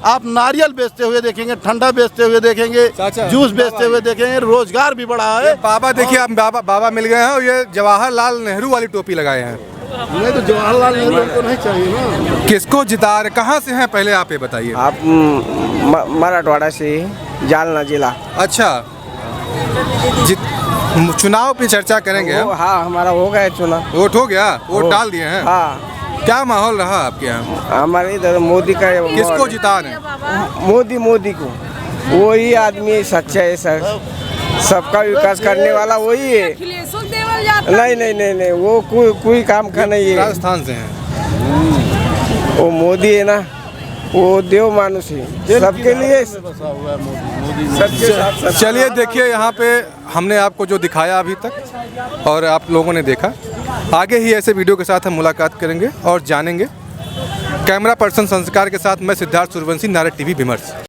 S5: आप नारियल बेचते हुए देखेंगे, ठंडा बेचते हुए देखेंगे, जूस बेचते हुए देखेंगे, रोजगार भी बढ़ा है।
S2: बाबा देखिए, आप बाबा मिल गए हैं और ये जवाहरलाल नेहरू वाली टोपी लगाए हैं।
S5: नहीं तो जवाहरलाल नेहरू को नहीं चाहिए ना।
S2: किसको जिता रहे, कहाँ से हैं पहले आप ये बताइए।
S23: आप मराठवाड़ा से, जालना जिला।
S2: अच्छा चुनाव पे चर्चा करेंगे हम।
S3: हाँ, हमारा हो गया चुनाव।
S2: वोट हो गया? वोट डाल दिए हैं?
S3: हाँ।
S2: क्या माहौल रहा आपके यहाँ?
S3: हमारे इधर मोदी का
S2: किसको जिता रहे?
S3: मोदी को। वही आदमी सच्चा है सर, सबका विकास करने वाला वही है। नहीं, वो कोई काम का नहीं है।
S2: राजस्थान से हैं।
S3: वो मोदी है ना, वो देव मानुष है सबके लिए।
S2: चलिए देखिए, यहाँ पे हमने आपको जो दिखाया अभी तक और आप लोगों ने देखा, आगे ही ऐसे वीडियो के साथ हम मुलाकात करेंगे और जानेंगे। कैमरा पर्सन संस्कार के साथ मैं सिद्धार्थ सूर्यवंशी, नारद टीवी विमर्श।